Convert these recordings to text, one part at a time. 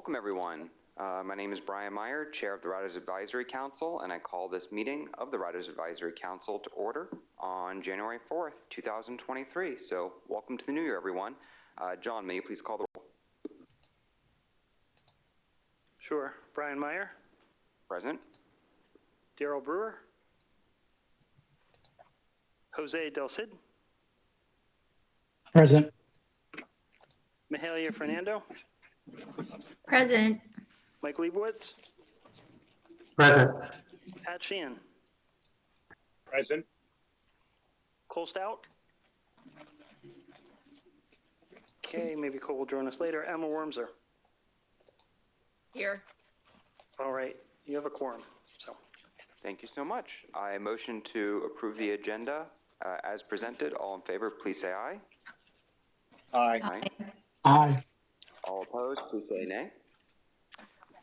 Welcome, everyone. My name is Brian Meyer, Chair of the Riders Advisory Council, and I call this meeting of the Riders Advisory Council to order on January 4th, 2023. So welcome to the new year, everyone. John, may you please call the roll? Sure. Brian Meyer. Present. Daryl Brewer. Jose Del Cid. Present. Mahalia Fernando. Present. Mike Leibowitz. Present. Pat Sheehan. Present. Cole Stout. Okay, maybe Cole will join us later. Emma Wormser. Here. All right, you have a quorum, so. Thank you so much. I motion to approve the agenda as presented. All in favor, please say aye. Aye. Aye. Aye. All opposed, please say nay.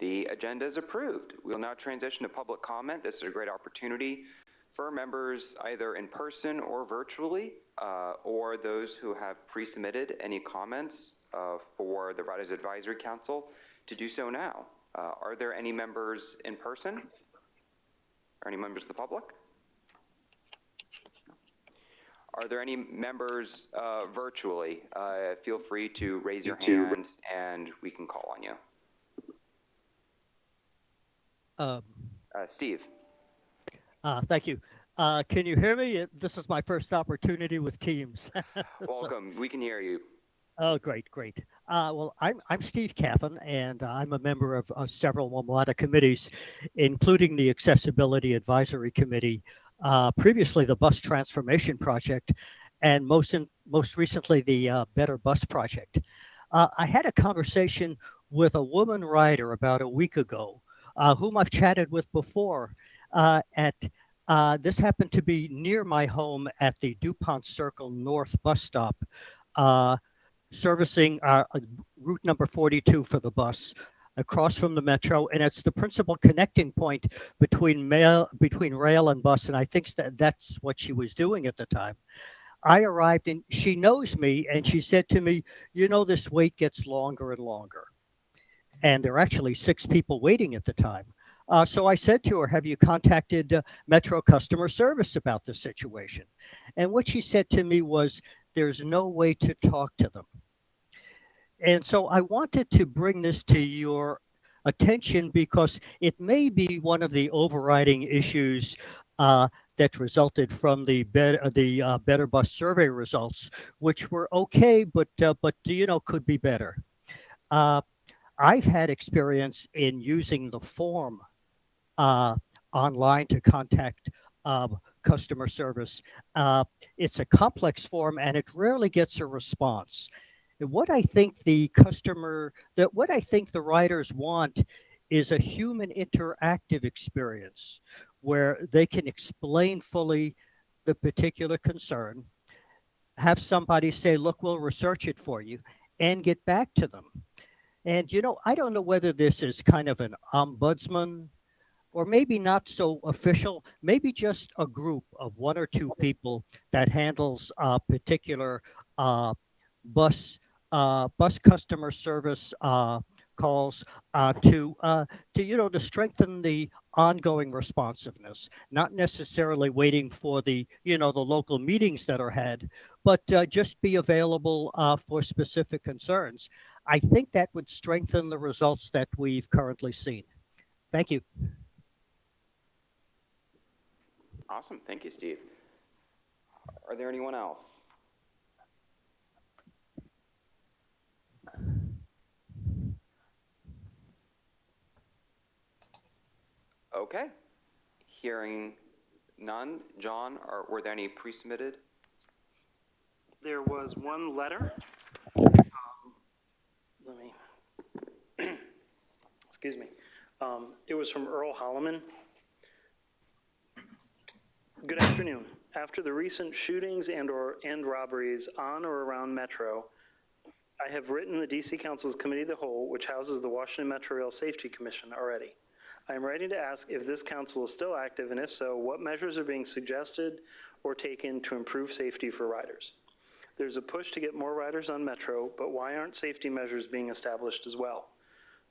The agenda is approved. We will now transition to public comment. This is a great opportunity for members either in person or virtually, or those who have pre-submitted any comments for the Riders Advisory Council to do so now. Are there any members in person? Or any members of the public? Are there any members virtually? Feel free to raise your hand and we can call on you. Steve. Thank you. Can you hear me? This is my first opportunity with Teams. Welcome. We can hear you. Oh, great. Well, I'm Steve Caffin, and I'm a member of several WMATA committees, including the Accessibility Advisory Committee, previously the Bus Transformation Project, and most recently the Better Bus Project. I had a conversation with a woman rider about a week ago, whom I've chatted with before. This happened to be near my home at the DuPont Circle North bus stop, servicing route number 42 for the bus, across from the metro, and it's the principal connecting point between rail and bus, and I think that's what she was doing at the time. I arrived and she knows me, and she said to me, you know, this wait gets longer and longer. And there are actually 6 people waiting at the time. So I said to her, have you contacted Metro customer service about the situation? And what she said to me was, there's no way to talk to them. And so I wanted to bring this to your attention because it may be one of the overriding issues that resulted from the Better Bus survey results, which were okay, but you know, could be better. I've had experience in using the form online to contact customer service. It's a complex form and it rarely gets a response. What I think the riders want is a human interactive experience where they can explain fully the particular concern, have somebody say, look, we'll research it for you, and get back to them. And, you know, I don't know whether this is kind of an ombudsman or maybe not so official, maybe just a group of 1 or 2 people that handles a particular bus customer service calls to strengthen the ongoing responsiveness, not necessarily waiting for the local meetings that are had, but just be available for specific concerns. I think that would strengthen the results that we've currently seen. Thank you. Awesome. Thank you, Steve. Are there anyone else? Okay. Hearing none. John, were there any pre-submitted? There was one letter. Excuse me. It was from Earl Holloman. Good afternoon. After the recent shootings and robberies on or around Metro, I have written the DC Council's Committee of the Whole, which houses the Washington Metro Rail Safety Commission already. I am writing to ask if this council is still active, and if so, what measures are being suggested or taken to improve safety for riders. There's a push to get more riders on Metro, but why aren't safety measures being established as well?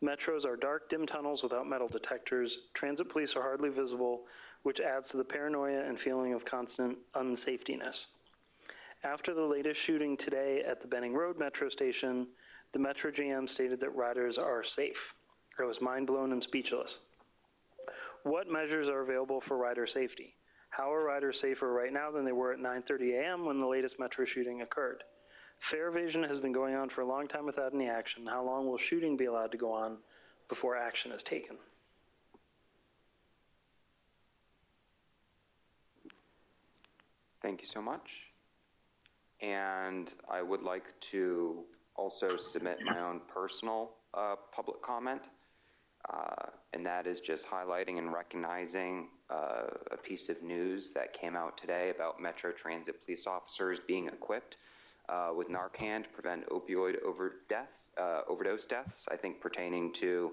Metros are dark, dim tunnels without metal detectors. Transit police are hardly visible, which adds to the paranoia and feeling of constant unsafetyness. After the latest shooting today at the Benning Road Metro station, the Metro GM stated that riders are safe. I was mind blown and speechless. What measures are available for rider safety? How are riders safer right now than they were at 9:30 a.m. when the latest Metro shooting occurred? Fare evasion has been going on for a long time without any action. How long will shooting be allowed to go on before action is taken? Thank you so much. And I would like to also submit my own personal public comment, and that is just highlighting and recognizing a piece of news that came out today about Metro Transit police officers being equipped with Narcan to prevent opioid overdose deaths, I think pertaining to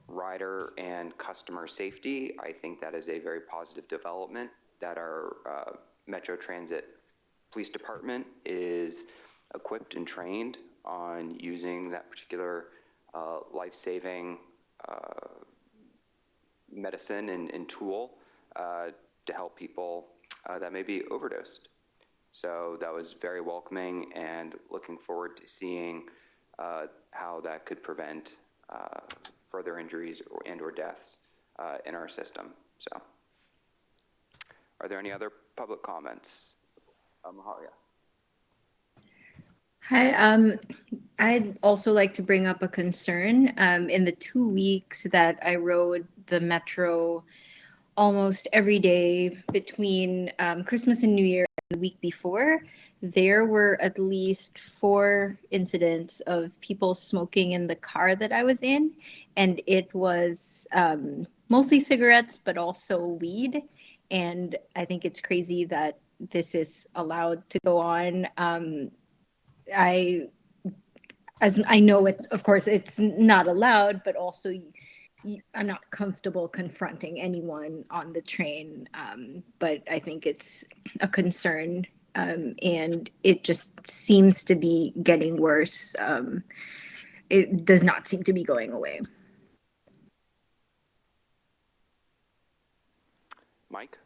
rider and customer safety. I think that is a very positive development that our Metro Transit Police Department is equipped and trained on using that particular life-saving medicine and tool to help people that may be overdosed. So that was very welcoming, and looking forward to seeing how that could prevent further injuries or deaths in our system. So, are there any other public comments? Mahalia. Hi, I'd also like to bring up a concern. In the 2 weeks that I rode the Metro almost every day between Christmas and New Year and the week before, there were at least 4 incidents of people smoking in the car that I was in, and it was mostly cigarettes, but also weed. And I think it's crazy that this is allowed to go on. As I know, it's, of course, it's not allowed, but also I'm not comfortable confronting anyone on the train. But I think it's a concern, and it just seems to be getting worse. It does not seem to be going away. Mike?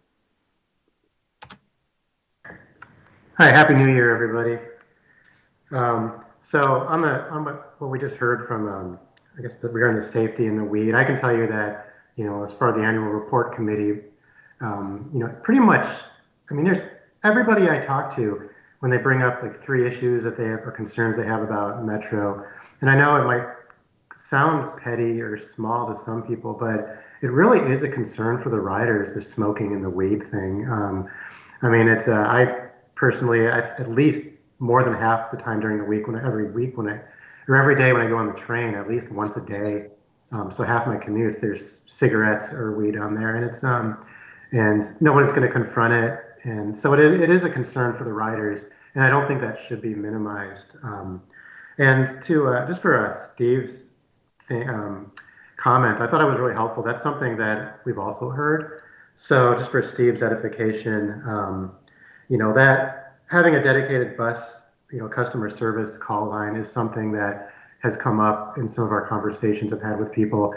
Hi, Happy New Year, everybody. So on what we just heard from, I guess regarding the safety and the weed, I can tell you that, as part of the annual report committee, pretty much, I mean, there's everybody I talk to when they bring up like 3 issues that they have or concerns they have about Metro. And I know it might sound petty or small to some people, but it really is a concern for the riders, the smoking and the weed thing. I mean, it's, I've at least more than half the time during the week, every day when I go on the train, at least once a day. So half my commutes, there's cigarettes or weed on there, and it's and nobody's going to confront it, and so it is a concern for the riders, and I don't think that should be minimized. And to just for Steve's comment, I thought it was really helpful. That's something that we've also heard. So just for Steve's edification, that having a dedicated bus, customer service call line is something that has come up in some of our conversations I've had with people.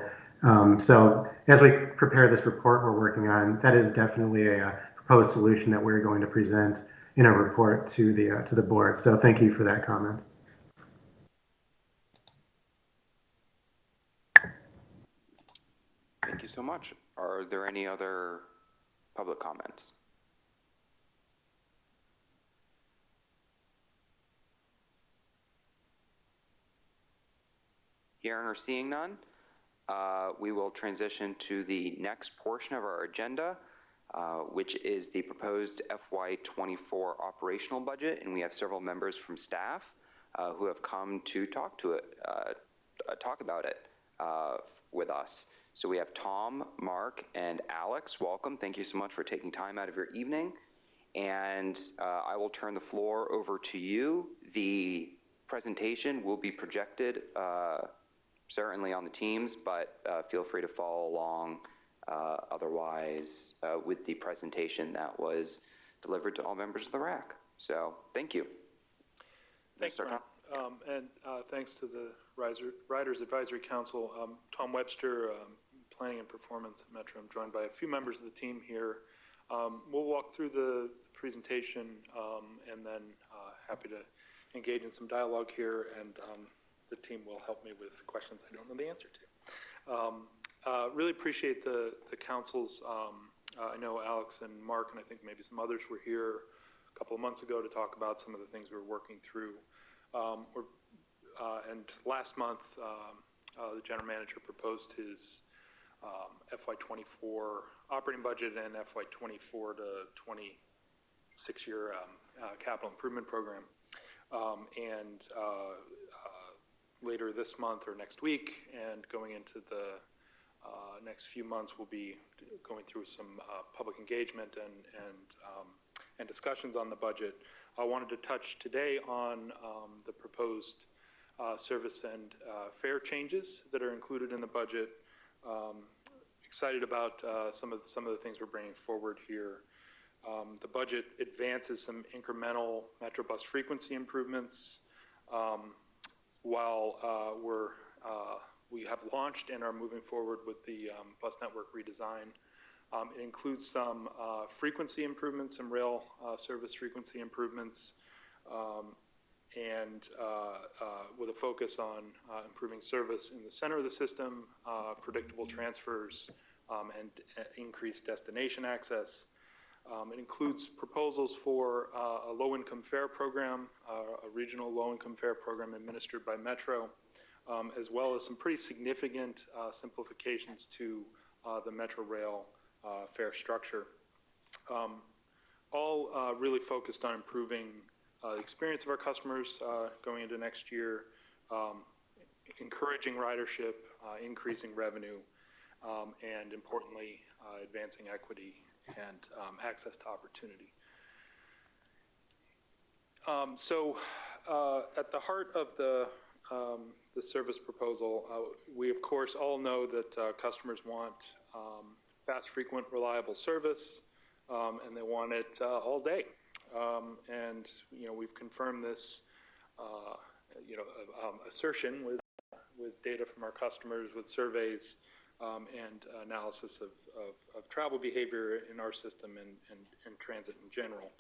So as we prepare this report we're working on, that is definitely a proposed solution that we're going to present in a report to the board. So thank you for that comment. Thank you so much. Are there any other public comments? Hearing or seeing none, we will transition to the next portion of our agenda, which is the proposed FY24 operational budget, and we have several members from staff who have come to talk about it with us. So we have Tom, Mark, and Alex. Welcome. Thank you so much for taking time out of your evening. And I will turn the floor over to you. The presentation will be projected certainly on the Teams, but feel free to follow along otherwise with the presentation that was delivered to all members of the RAC. So thank you. Thanks, Brian. And thanks to the Riders Advisory Council. Tom Webster, Planning and Performance at Metro. I'm joined by a few members of the team here. We'll walk through the presentation and then happy to engage in some dialogue here, and the team will help me with questions I don't know the answer to. Really appreciate the council's, I know Alex and Mark, and I think maybe some others were here a couple of months ago to talk about some of the things we're working through. And last month, the general manager proposed his FY24 operating budget and FY24 to 26-year capital improvement program. And later this month or next week and going into the next few months, we'll be going through some public engagement and discussions on the budget. I wanted to touch today on the proposed service and fare changes that are included in the budget. Excited about some of the things we're bringing forward here. The budget advances some incremental Metro bus frequency improvements while we have launched and are moving forward with the bus network redesign. It includes some frequency improvements, some rail service frequency improvements, and with a focus on improving service in the center of the system, predictable transfers, and increased destination access. It includes proposals for a low-income fare program, a regional low-income fare program administered by Metro, as well as some pretty significant simplifications to the Metro Rail fare structure. All really focused on improving the experience of our customers going into next year, encouraging ridership, increasing revenue, and importantly, advancing equity and access to opportunity. So at the heart of the service proposal, we of course all know that customers want fast, frequent, reliable service, and they want it all day. And we've confirmed this assertion with data from our customers, with surveys, and analysis of travel behavior in our system and transit in general.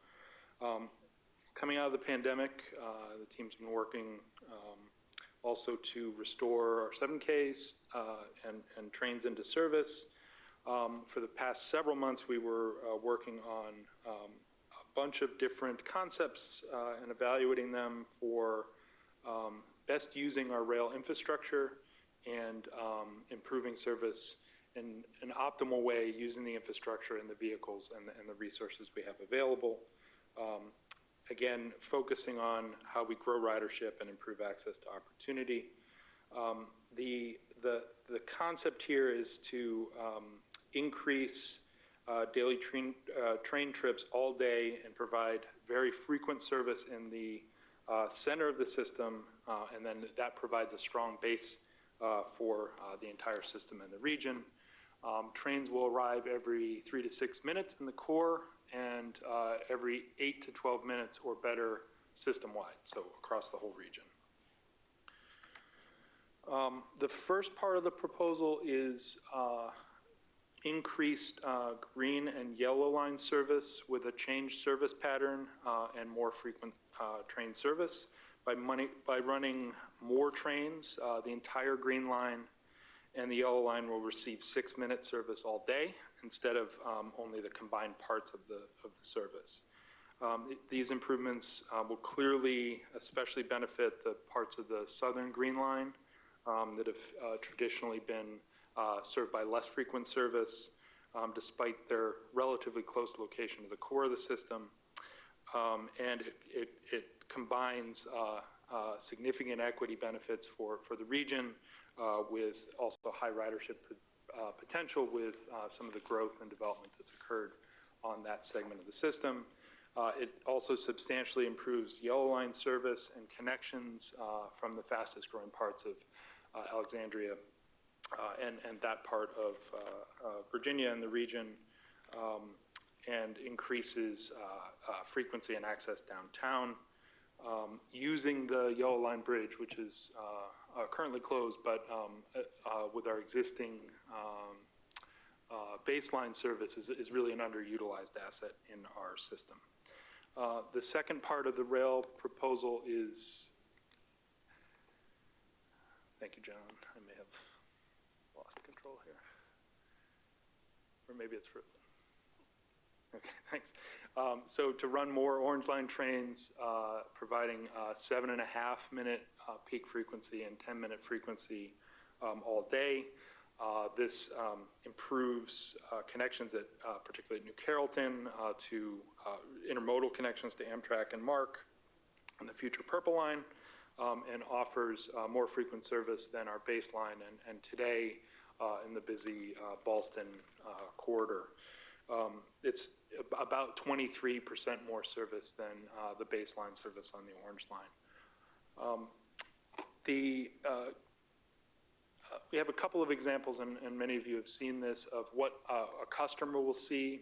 Coming out of the pandemic, the team's been working also to restore our 7Ks and trains into service. For the past several months, we were working on a bunch of different concepts and evaluating them for best using our rail infrastructure and improving service in an optimal way using the infrastructure and the vehicles and the resources we have available. Again, focusing on how we grow ridership and improve access to opportunity. The concept here is to increase daily train trips all day and provide very frequent service in the center of the system, and then that provides a strong base for the entire system in the region. Trains will arrive every 3 to 6 minutes in the core and every 8 to 12 minutes or better system-wide, so across the whole region. The first part of the proposal is increased green and yellow line service with a changed service pattern and more frequent train service. By running more trains, the entire green line and the yellow line will receive 6-minute service all day instead of only the combined parts of the service. These improvements will clearly especially benefit the parts of the southern green line that have traditionally been served by less frequent service, despite their relatively close location to the core of the system. And it combines significant equity benefits for the region with also high ridership potential with some of the growth and development that's occurred on that segment of the system. It also substantially improves yellow line service and connections from the fastest growing parts of Alexandria and that part of Virginia and the region, and increases frequency and access downtown. Using the Yellow Line Bridge, which is currently closed, but with our existing baseline service is really an underutilized asset in our system. The second part of the rail proposal is, thank you, John, I may have lost control here. Or maybe it's frozen. Okay, thanks. So to run more Orange Line trains, providing 7.5-minute peak frequency and 10-minute frequency all day. This improves connections at particularly New Carrollton to intermodal connections to Amtrak and MARC and the future Purple Line, and offers more frequent service than our baseline and today in the busy Ballston corridor. It's about 23% more service than the baseline service on the Orange Line. We have a couple of examples, and many of you have seen this, of what a customer will see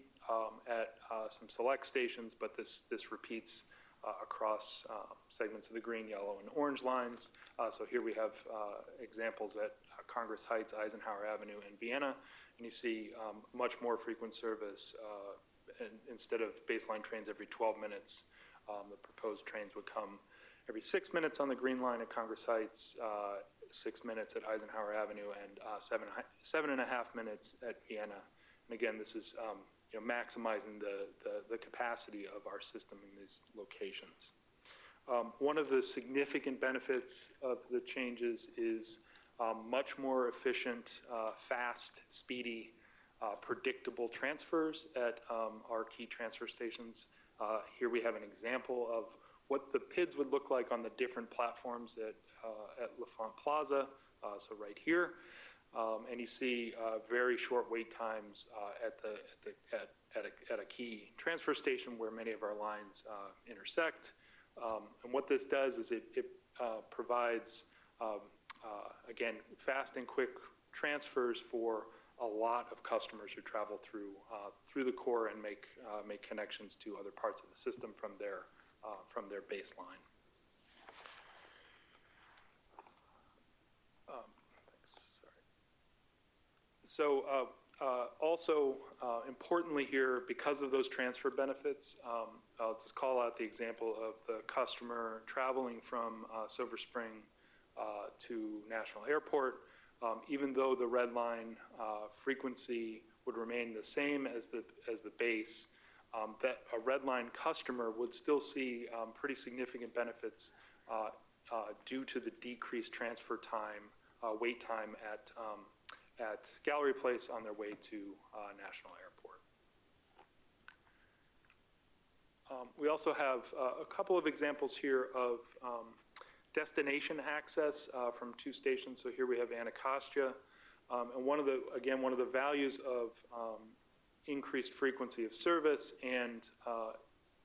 at some select stations, but this repeats across segments of the green, yellow, and orange lines. So here we have examples at Congress Heights, Eisenhower Avenue, and Vienna, and you see much more frequent service. And instead of baseline trains every 12 minutes, the proposed trains would come every 6 minutes on the green line at Congress Heights, 6 minutes at Eisenhower Avenue, and 7.5 minutes at Vienna. And again, this is maximizing the capacity of our system in these locations. One of the significant benefits of the changes is much more efficient, fast, speedy, predictable transfers at our key transfer stations. Here we have an example of what the PIDs would look like on the different platforms at L'Enfant Plaza, so right here. And you see very short wait times at a key transfer station where many of our lines intersect. And what this does is it provides, again, fast and quick transfers for a lot of customers who travel through the core and make connections to other parts of the system from their baseline. Thanks. Sorry. So also importantly here, because of those transfer benefits, I'll just call out the example of the customer traveling from Silver Spring to National Airport. Even though the red line frequency would remain the same as the base, that a red line customer would still see pretty significant benefits due to the decreased transfer time, wait time at Gallery Place on their way to National Airport. We also have a couple of examples here of destination access from two stations. So here we have Anacostia, and one of the values of increased frequency of service and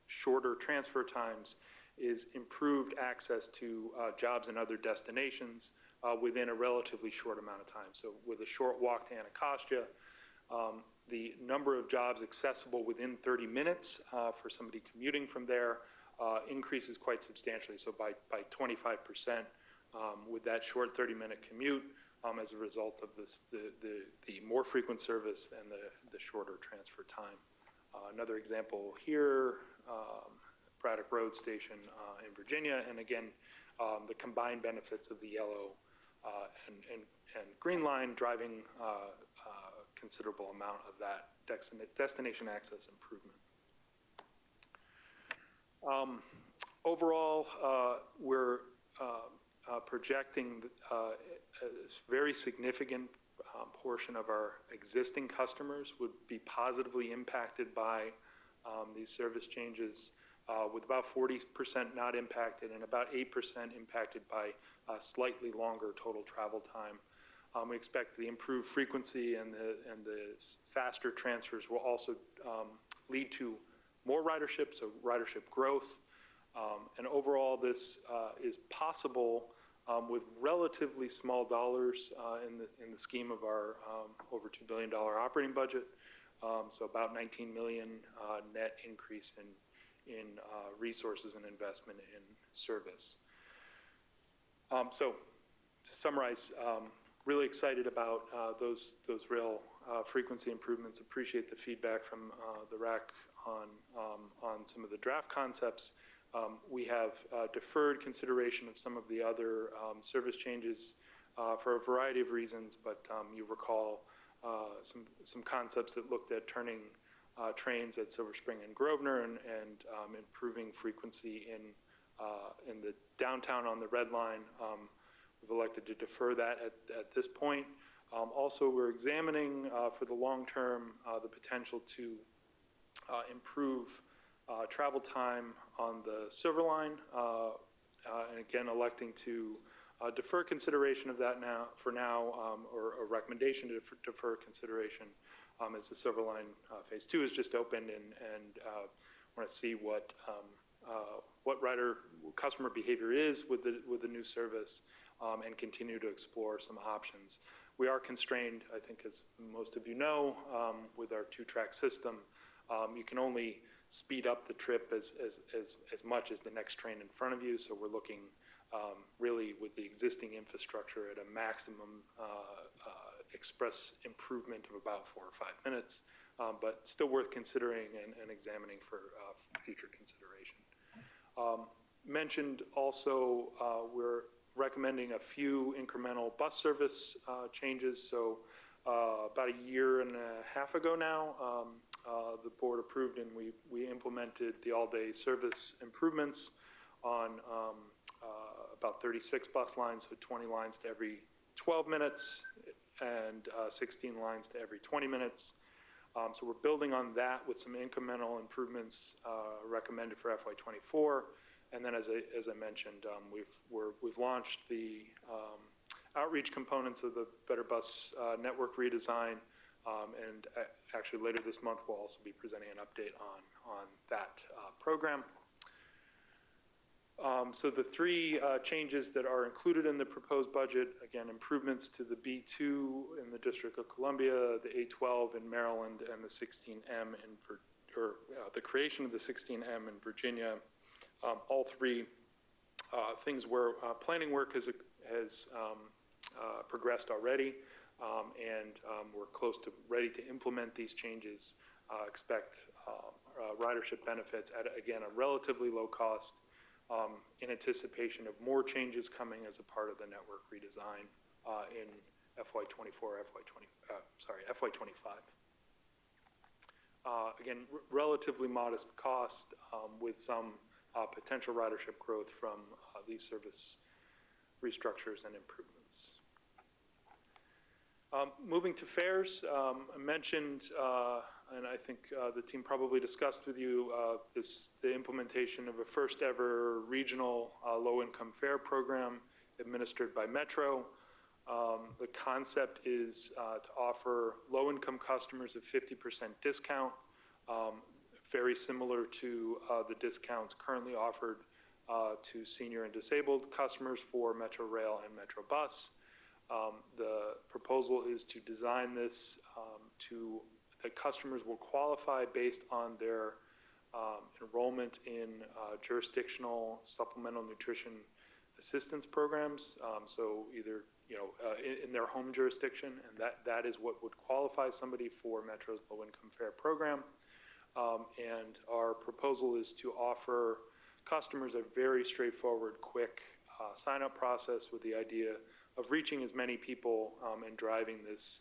shorter transfer times is improved access to jobs and other destinations within a relatively short amount of time. So with a short walk to Anacostia, the number of jobs accessible within 30 minutes for somebody commuting from there increases quite substantially. So by 25% with that short 30-minute commute as a result of the more frequent service and the shorter transfer time. Another example here, Braddock Road Station in Virginia, and again, the combined benefits of the yellow and green line driving a considerable amount of that destination access improvement. Overall, we're projecting a very significant portion of our existing customers would be positively impacted by these service changes, with about 40% not impacted and about 8% impacted by slightly longer total travel time. We expect the improved frequency and the faster transfers will also lead to more ridership, so ridership growth. And overall, this is possible with relatively small dollars in the scheme of our over $2 billion operating budget. So about 19 million net increase in resources and investment in service. So to summarize, really excited about those rail frequency improvements. Appreciate the feedback from the RAC on some of the draft concepts. We have deferred consideration of some of the other service changes for a variety of reasons, but you recall some concepts that looked at turning trains at Silver Spring and Grosvenor and improving frequency in the downtown on the Red Line. We've elected to defer that at this point. Also, we're examining for the long term the potential to improve travel time on the Silver Line, and again, electing to defer consideration of that for now, or a recommendation to defer consideration as the Silver Line Phase 2 has just opened, and want to see what customer behavior is with the new service, and continue to explore some options. We are constrained, I think, as most of you know, with our two-track system. You can only speed up the trip as much as the next train in front of you, so we're looking really with the existing infrastructure at a maximum express improvement of about 4 or 5 minutes, but still worth considering and examining for future consideration. Mentioned also, we're recommending a few incremental bus service changes. So about a year and a half ago now, the board approved and we implemented the all-day service improvements on about 36 bus lines, so 20 lines to every 12 minutes and 16 lines to every 20 minutes. So we're building on that with some incremental improvements recommended for FY24. And then, as I mentioned, we've launched the outreach components of the Better Bus network redesign, and actually later this month we'll also be presenting an update on that program. So the three changes that are included in the proposed budget, again, improvements to the B2 in the District of Columbia, the A12 in Maryland, and the 16M the creation of the 16M in Virginia. All three things where planning work has progressed already, and we're close to ready to implement these changes. Expect ridership benefits at, again, a relatively low cost, in anticipation of more changes coming as a part of the network redesign in FY24, FY25. Again, relatively modest cost with some potential ridership growth from these service restructures and improvements. Moving to fares, I mentioned, and I think the team probably discussed with you the implementation of a first ever regional low-income fare program administered by Metro. The concept is to offer low-income customers a 50% discount, very similar to the discounts currently offered to senior and disabled customers for Metro Rail and Metro Bus. The proposal is to design this that customers will qualify based on their enrollment in jurisdictional supplemental nutrition assistance programs. So either in their home jurisdiction, and that is what would qualify somebody for Metro's low-income fare program. And our proposal is to offer customers a very straightforward, quick sign-up process with the idea of reaching as many people and driving this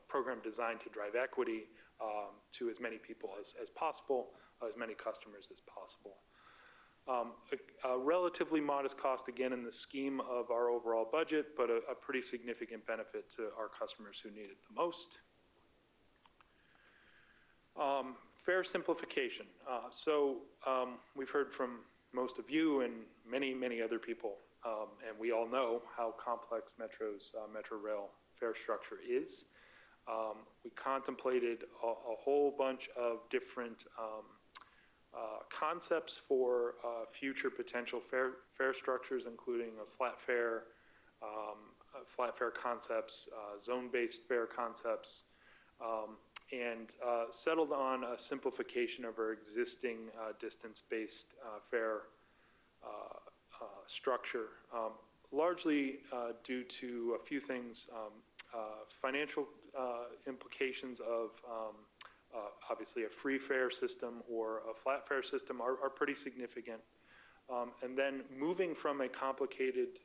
program designed to drive equity to as many people as possible, as many customers as possible. A relatively modest cost, again, in the scheme of our overall budget, but a pretty significant benefit to our customers who need it the most. Fare simplification. So we've heard from most of you and many, many other people, and we all know how complex Metro's Metro Rail fare structure is. We contemplated a whole bunch of different concepts for future potential fare structures, including flat fare concepts, zone-based fare concepts, and settled on a simplification of our existing distance-based fare structure, largely due to a few things. Financial implications of obviously a free fare system or a flat fare system are pretty significant. And then moving from a complicated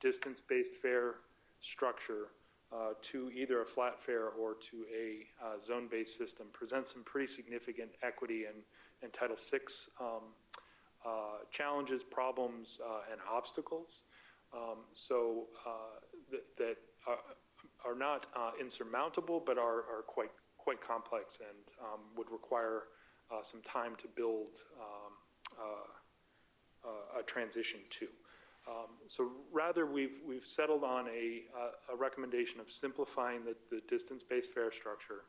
distance-based fare structure to either a flat fare or to a zone-based system presents some pretty significant equity and Title VI challenges, problems, and obstacles. That are not insurmountable, but are quite complex and would require some time to build a transition to. So rather, we've settled on a recommendation of simplifying the distance-based fare structure,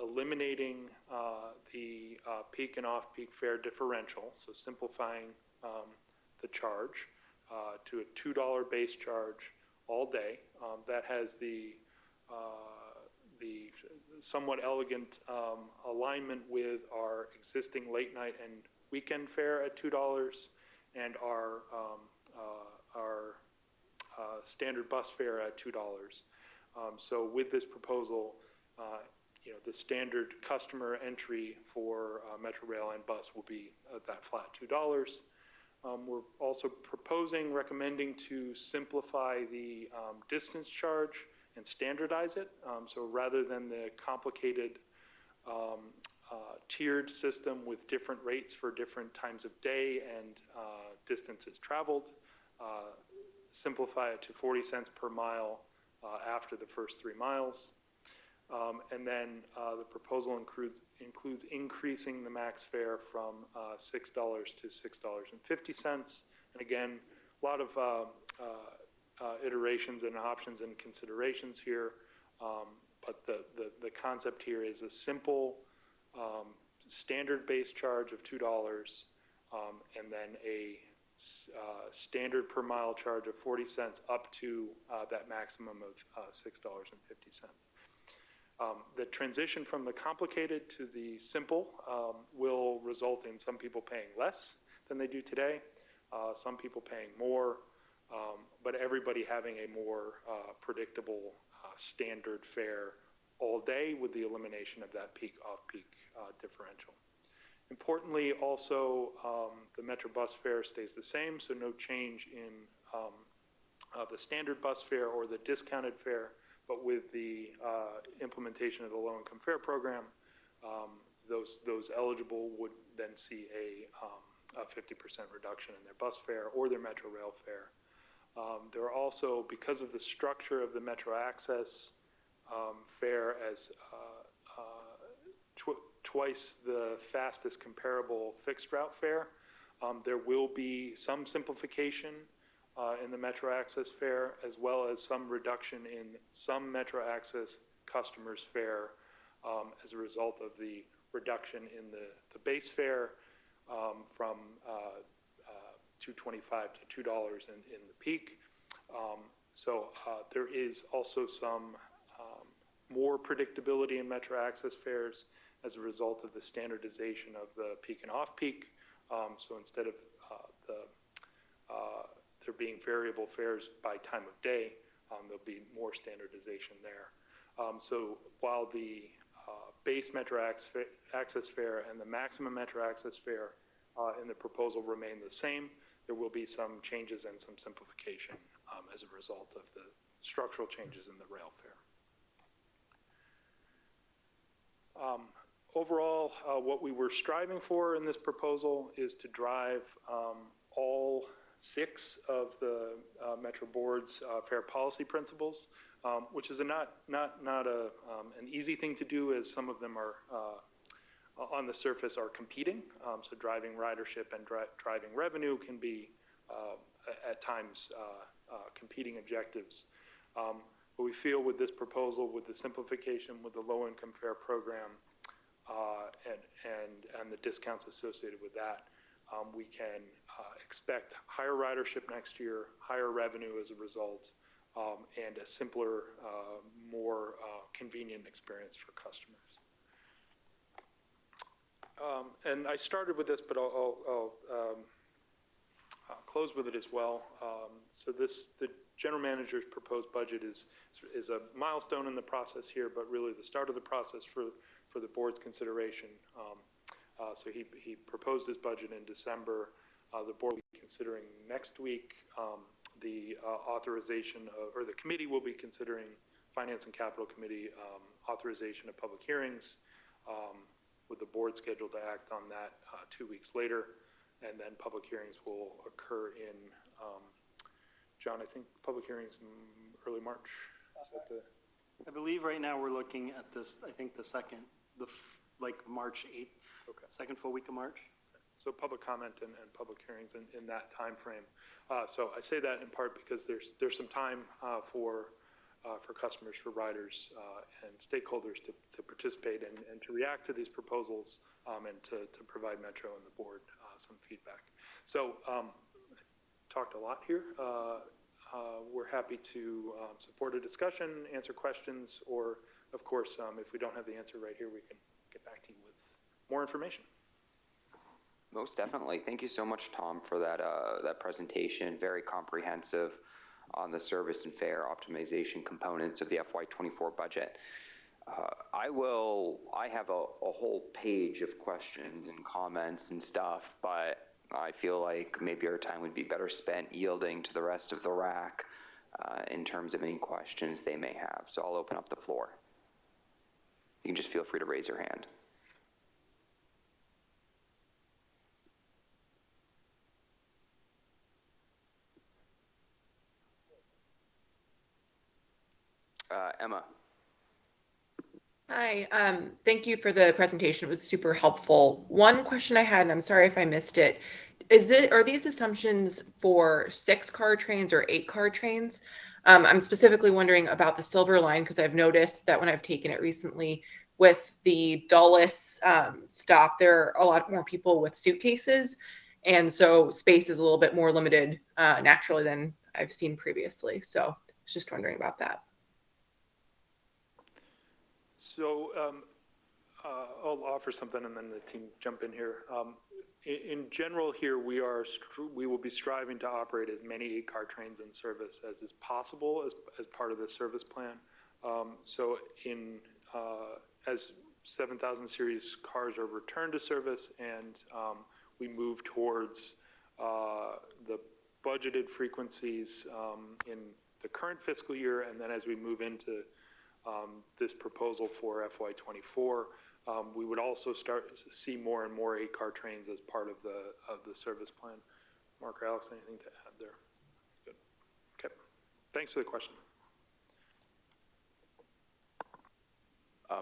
eliminating the peak and off-peak fare differential, so simplifying the charge to a $2 base charge all day. That has the somewhat elegant alignment with our existing late night and weekend fare at $2 and our standard bus fare at $2. So with this proposal, the standard customer entry for Metro Rail and bus will be that flat $2. We're also recommending to simplify the distance charge and standardize it. So rather than the complicated tiered system with different rates for different times of day and distances traveled, simplify it to 40 cents per mile after the first 3 miles. And then the proposal includes increasing the max fare from $6 to $6.50. And again, a lot of iterations and options and considerations here. But the concept here is a simple standard base charge of $2 and then a standard per mile charge of 40 cents up to that maximum of $6.50. The transition from the complicated to the simple will result in some people paying less than they do today, some people paying more, but everybody having a more predictable standard fare all day with the elimination of that peak off-peak differential. Importantly, also, the Metro bus fare stays the same, so no change in the standard bus fare or the discounted fare. But with the implementation of the low-income fare program, those eligible would then see a 50% reduction in their bus fare or their Metro Rail fare. There are also, because of the structure of the Metro Access fare as twice the fastest comparable fixed route fare, there will be some simplification in the Metro Access fare, as well as some reduction in some Metro Access customers' fare as a result of the reduction in the base fare from $2.25 to $2 in the peak. So there is also some more predictability in Metro Access fares as a result of the standardization of the peak and off-peak. So instead of there being variable fares by time of day, there'll be more standardization there. So while the base Metro Access fare and the maximum Metro Access fare in the proposal remain the same, there will be some changes and some simplification as a result of the structural changes in the rail fare. Overall, what we were striving for in this proposal is to drive all 6 of the Metro Board's fare policy principles, which is not an easy thing to do, as some of them are on the surface are competing. So driving ridership and driving revenue can be at times competing objectives. But we feel with this proposal, with the simplification, with the low-income fare program, and the discounts associated with that, we can expect higher ridership next year, higher revenue as a result, and a simpler, more convenient experience for customers. And I started with this, but I'll close with it as well. So the general manager's proposed budget is a milestone in the process here, but really the start of the process for the board's consideration. So he proposed his budget in December. The board will be considering next week the authorization of, or the committee will be considering, Finance and Capital Committee, authorization of public hearings, with the board scheduled to act on that 2 weeks later. And then public hearings will occur in, John, I think public hearings in early March. Is that the? I believe right now we're looking at this, I think the second, like March 8th, Okay. second full week of March. So public comment and public hearings in that time frame. So I say that in part because there's some time for customers, for riders, and stakeholders to participate and to react to these proposals, and to provide Metro and the board some feedback. So talked a lot here. We're happy to support a discussion, answer questions, or of course, if we don't have the answer right here, we can get back to you with more information. Most definitely. Thank you so much, Tom, for that presentation. Very comprehensive on the service and fare optimization components of the FY24 budget. I have a whole page of questions and comments and stuff, but I feel like maybe our time would be better spent yielding to the rest of the RAC in terms of any questions they may have. So I'll open up the floor. You can just feel free to raise your hand. Emma. Hi, thank you for the presentation. It was super helpful. One question I had, and I'm sorry if I missed it, are these assumptions for 6-car trains or 8-car trains? I'm specifically wondering about the Silver Line because I've noticed that when I've taken it recently with the Dulles stop, there are a lot more people with suitcases, and so space is a little bit more limited naturally than I've seen previously. So I was just wondering about that. So I'll offer something and then the team jump in here. In general here, we will be striving to operate as many 8-car trains in service as is possible as part of the service plan. So as 7000 series cars are returned to service and we move towards the budgeted frequencies in the current fiscal year, and then as we move into this proposal for FY24, we would also start to see more and more 8-car trains as part of the service plan. Mark or Alex, anything to add there? Good. Okay. Thanks for the question.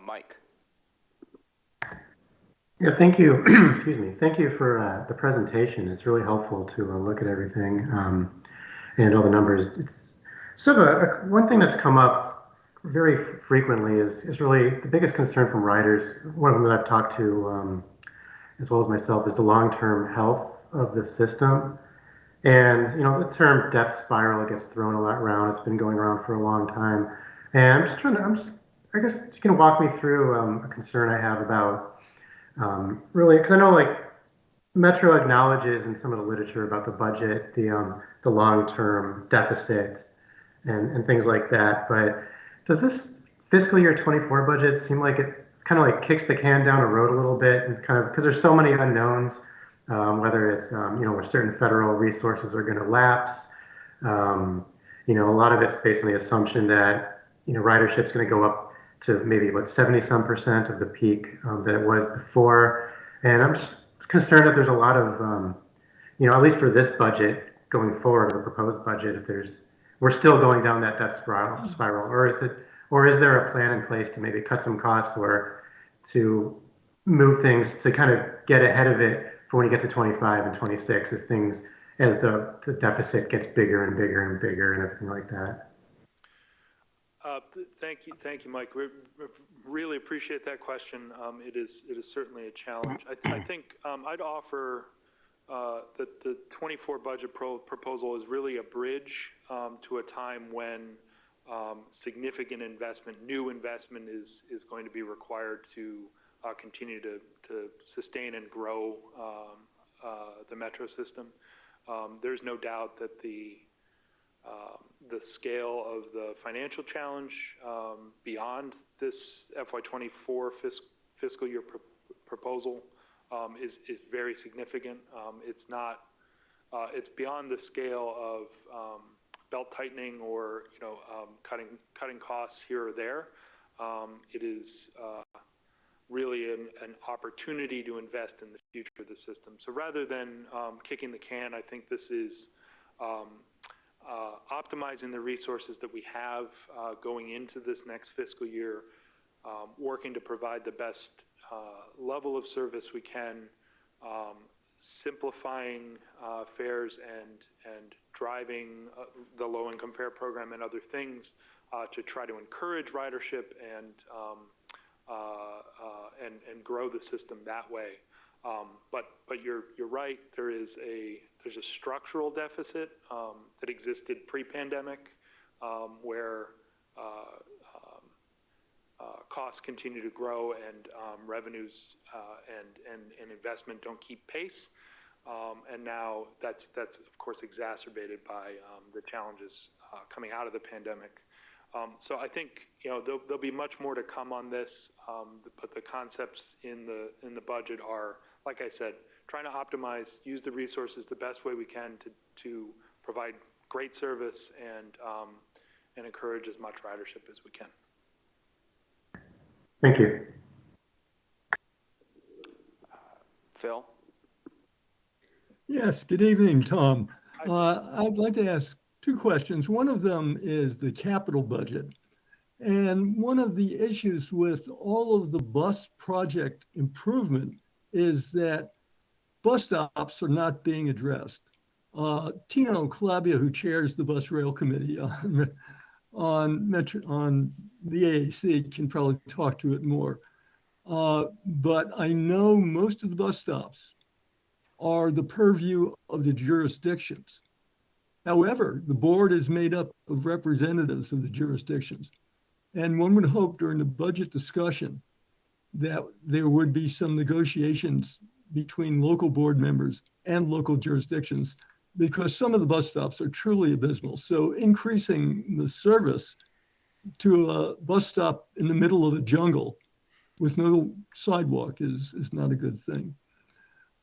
Mike. Yeah, thank you. Excuse me. Thank you for the presentation. It's really helpful to look at everything and all the numbers. It's sort of one thing that's come up very frequently is really the biggest concern from riders. One of them that I've talked to, as well as myself, is the long-term health of the system. And, you know, the term death spiral gets thrown a lot around. It's been going around for a long time. And I guess you can walk me through a concern I have about really, because I know like Metro acknowledges in some of the literature about the budget, the long-term deficit and things like that. But does this fiscal year 24 budget seem like it kind of like kicks the can down the road a little bit, and kind of because there's so many unknowns, whether it's you know, where certain federal resources are going to lapse, you know, a lot of it's based on the assumption that, you know, ridership's going to go up to maybe about 70-some% of the peak that it was before, and I'm just concerned that there's a lot of you know, at least for this budget going forward, the proposed budget, if we're still going down that death spiral, or is there a plan in place to maybe cut some costs or to move things to kind of get ahead of it for when you get to 25 and 26 as the deficit gets bigger and bigger and bigger and everything like that? Thank you, Mike. We really appreciate that question. It is certainly a challenge. I think I'd offer that the 24 budget proposal is really a bridge to a time when significant investment, new investment is going to be required to continue to sustain and grow the Metro system. There's no doubt that the scale of the financial challenge beyond this FY24 fiscal year proposal is very significant. It's beyond the scale of belt tightening or cutting costs here or there. It is really an opportunity to invest in the future of the system. So rather than kicking the can, I think this is optimizing the resources that we have going into this next fiscal year, working to provide the best level of service we can, simplifying fares and driving the low-income fare program and other things to try to encourage ridership and grow the system that way. But you're right. There's a structural deficit that existed pre-pandemic where costs continue to grow and revenues and investment don't keep pace. And now that's of course exacerbated by the challenges coming out of the pandemic. So I think there'll be much more to come on this, but the concepts in the budget are, like I said, trying to optimize, use the resources the best way we can to provide great service and encourage as much ridership as we can. Thank you. Phil? Yes, good evening, Tom. I'd like to ask two questions. One of them is the capital budget. And one of the issues with all of the bus project improvement is that bus stops are not being addressed. Tino Calabia, who chairs the Bus Rail Committee on the AAC, can probably talk to it more. But I know most of the bus stops are the purview of the jurisdictions. However, the board is made up of representatives of the jurisdictions. And one would hope during the budget discussion that there would be some negotiations between local board members and local jurisdictions, because some of the bus stops are truly abysmal. So increasing the service to a bus stop in the middle of a jungle with no sidewalk is not a good thing.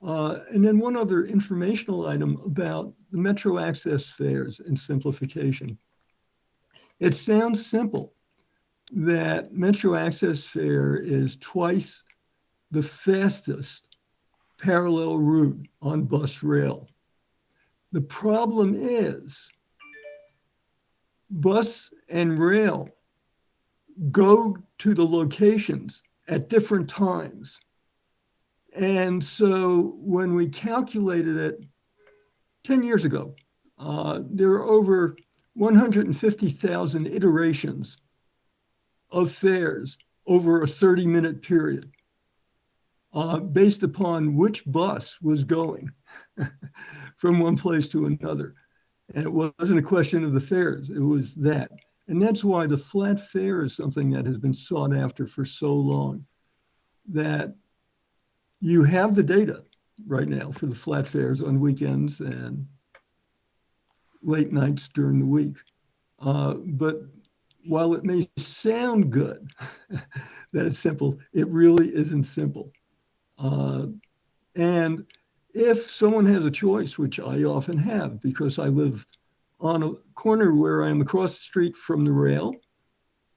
And then one other informational item about the Metro Access fares and simplification. It sounds simple that Metro Access fare is twice the fastest parallel route on bus rail. The problem is bus and rail go to the locations at different times. And so when we calculated it 10 years ago, there are over 150,000 iterations of fares over a 30-minute period based upon which bus was going from one place to another. And it wasn't a question of the fares, it was that. And that's why the flat fare is something that has been sought after for so long, that you have the data right now for the flat fares on weekends and late nights during the week. But while it may sound good that it's simple, it really isn't simple. And if someone has a choice, which I often have, because I live on a corner where I am across the street from the rail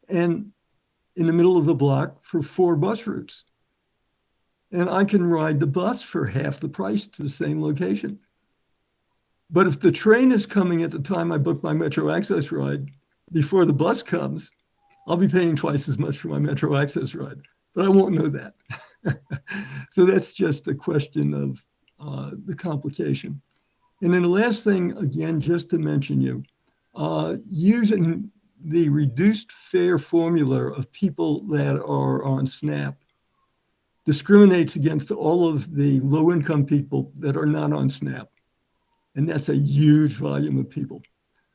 and in the middle of the block for 4 bus routes, and I can ride the bus for half the price to the same location. But if the train is coming at the time I book my Metro Access ride before the bus comes, I'll be paying twice as much for my Metro Access ride, but I won't know that. So that's just a question of the complication. And then the last thing, again, just to mention you, using the reduced fare formula of people that are on SNAP discriminates against all of the low-income people that are not on SNAP. And that's a huge volume of people.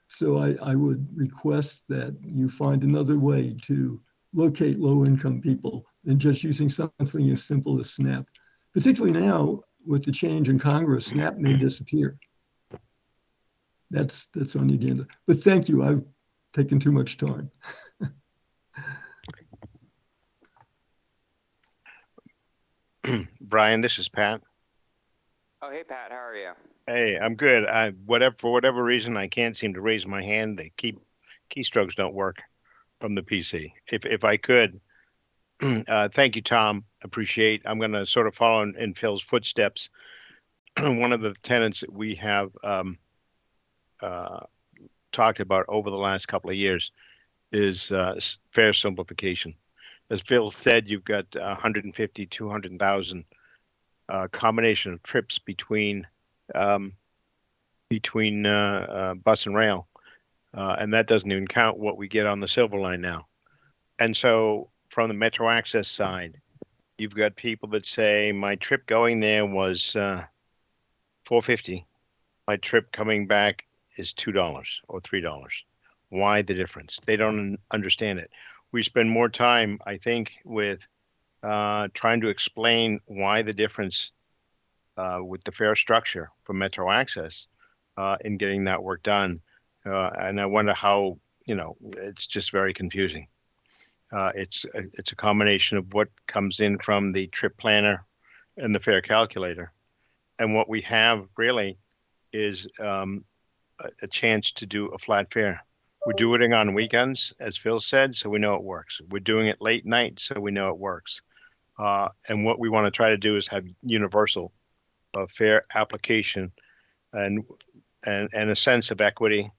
So I would request that you find another way to locate low-income people than just using something as simple as SNAP. Particularly now, with the change in Congress, SNAP may disappear. that's on the agenda. But thank you. I've taken too much time. Brian, this is Pat. Oh, hey, Pat, how are you? Hey, I'm good. For whatever reason, I can't seem to raise my hand. The keystrokes don't work from the PC. If I could, thank you, Tom. Appreciate. I'm going to sort of follow in Phil's footsteps. One of the tenets that we have talked about over the last couple of years is fare simplification. As Phil said, you've got 150, 200,000 combination of trips between bus and rail, and that doesn't even count what we get on the Silver Line now. And so, from the Metro Access side, you've got people that say my trip going there was $4.50. My trip coming back is $2 or $3. Why the difference? They don't understand it. We spend more time, I think, with trying to explain why the difference with the fare structure for Metro Access in getting that work done. And I wonder how, it's just very confusing. It's a combination of what comes in from the trip planner and the fare calculator. And what we have really is a chance to do a flat fare. We're doing it on weekends, as Phil said, so we know it works. We're doing it late night, so we know it works. And what we want to try to do is have universal fare application and a sense of equity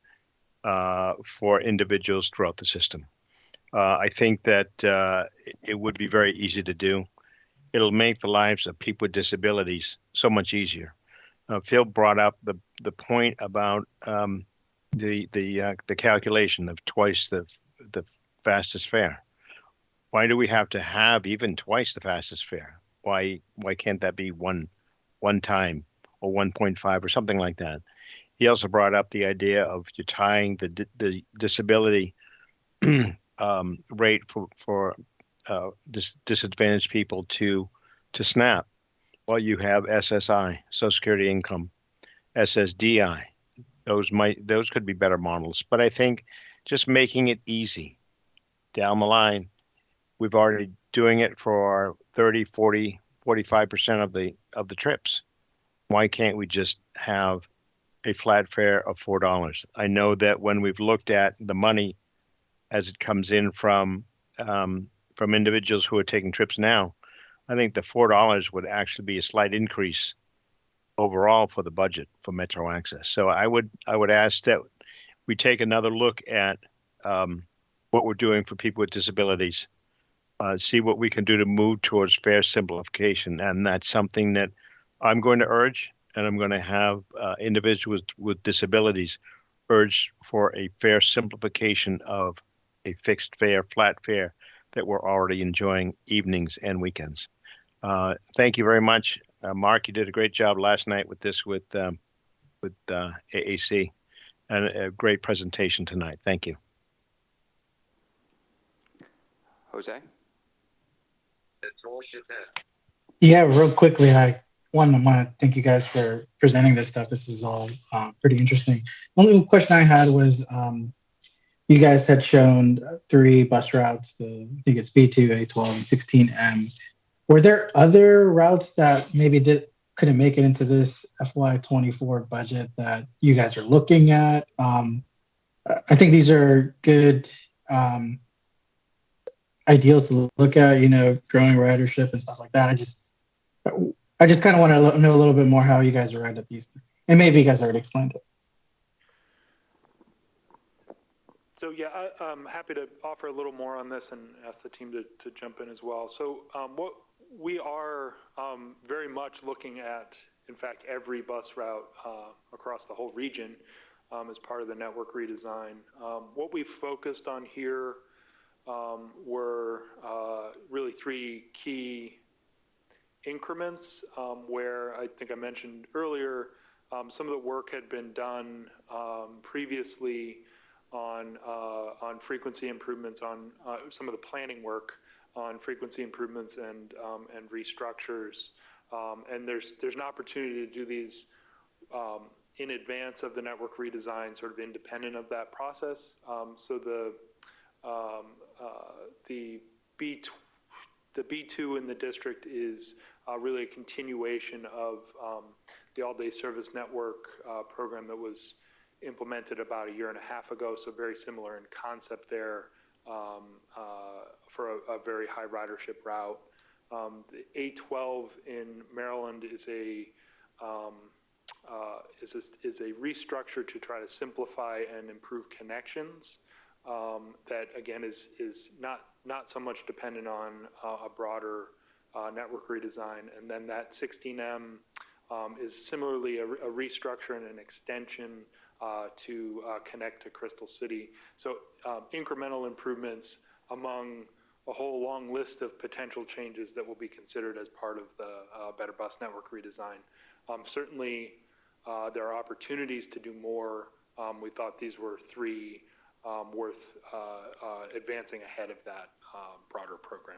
for individuals throughout the system. I think that it would be very easy to do. It'll make the lives of people with disabilities so much easier. Phil brought up the point about the calculation of twice the fastest fare. Why do we have to have even twice the fastest fare? Why can't that be one time or 1.5 or something like that? He also brought up the idea of you tying the disability rate for disadvantaged people to SNAP. Well, you have SSI, Social Security Income, SSDI. Those could be better models. But I think just making it easy down the line, we've already doing it for 30, 40, 45% of the trips. Why can't we just have a flat fare of $4? I know that when we've looked at the money as it comes in from individuals who are taking trips now, I think the $4 would actually be a slight increase overall for the budget for Metro Access. So I would ask that we take another look at what we're doing for people with disabilities, see what we can do to move towards fare simplification, and that's something that I'm going to urge, and I'm going to have individuals with disabilities urge for a fare simplification of a fixed fare, flat fare that we're already enjoying evenings and weekends. Thank you very much. Mark, you did a great job last night with this with AAC, and a great presentation tonight. Thank you. Jose? Yeah, real quickly, I want to thank you guys for presenting this stuff. This is all pretty interesting. The only question I had was you guys had shown 3 bus routes, I think it's B2, A12, and 16M. Were there other routes that maybe couldn't make it into this FY24 budget that you guys are looking at? I think these are good ideals to look at, growing ridership and stuff like that. I just kind of want to know a little bit more how you guys arrived at these things. And maybe you guys already explained it. So yeah, I'm happy to offer a little more on this and ask the team to jump in as well. So what we are very much looking at, in fact, every bus route across the whole region as part of the network redesign. What we focused on here were really 3 key increments where I think I mentioned earlier, some of the work had been done previously on frequency improvements, on some of the planning work on frequency improvements and restructures. And there's an opportunity to do these in advance of the network redesign, sort of independent of that process. So the B2 in the district is really a continuation of the all-day service network program that was implemented about 1.5 years ago, so very similar in concept there for a very high ridership route. The A12 in Maryland is a restructure to try to simplify and improve connections. That again is not so much dependent on a broader network redesign. And then that 16M is similarly a restructure and an extension to connect to Crystal City. So incremental improvements among a whole long list of potential changes that will be considered as part of the Better Bus Network redesign. Certainly, there are opportunities to do more. We thought these were three worth advancing ahead of that broader program.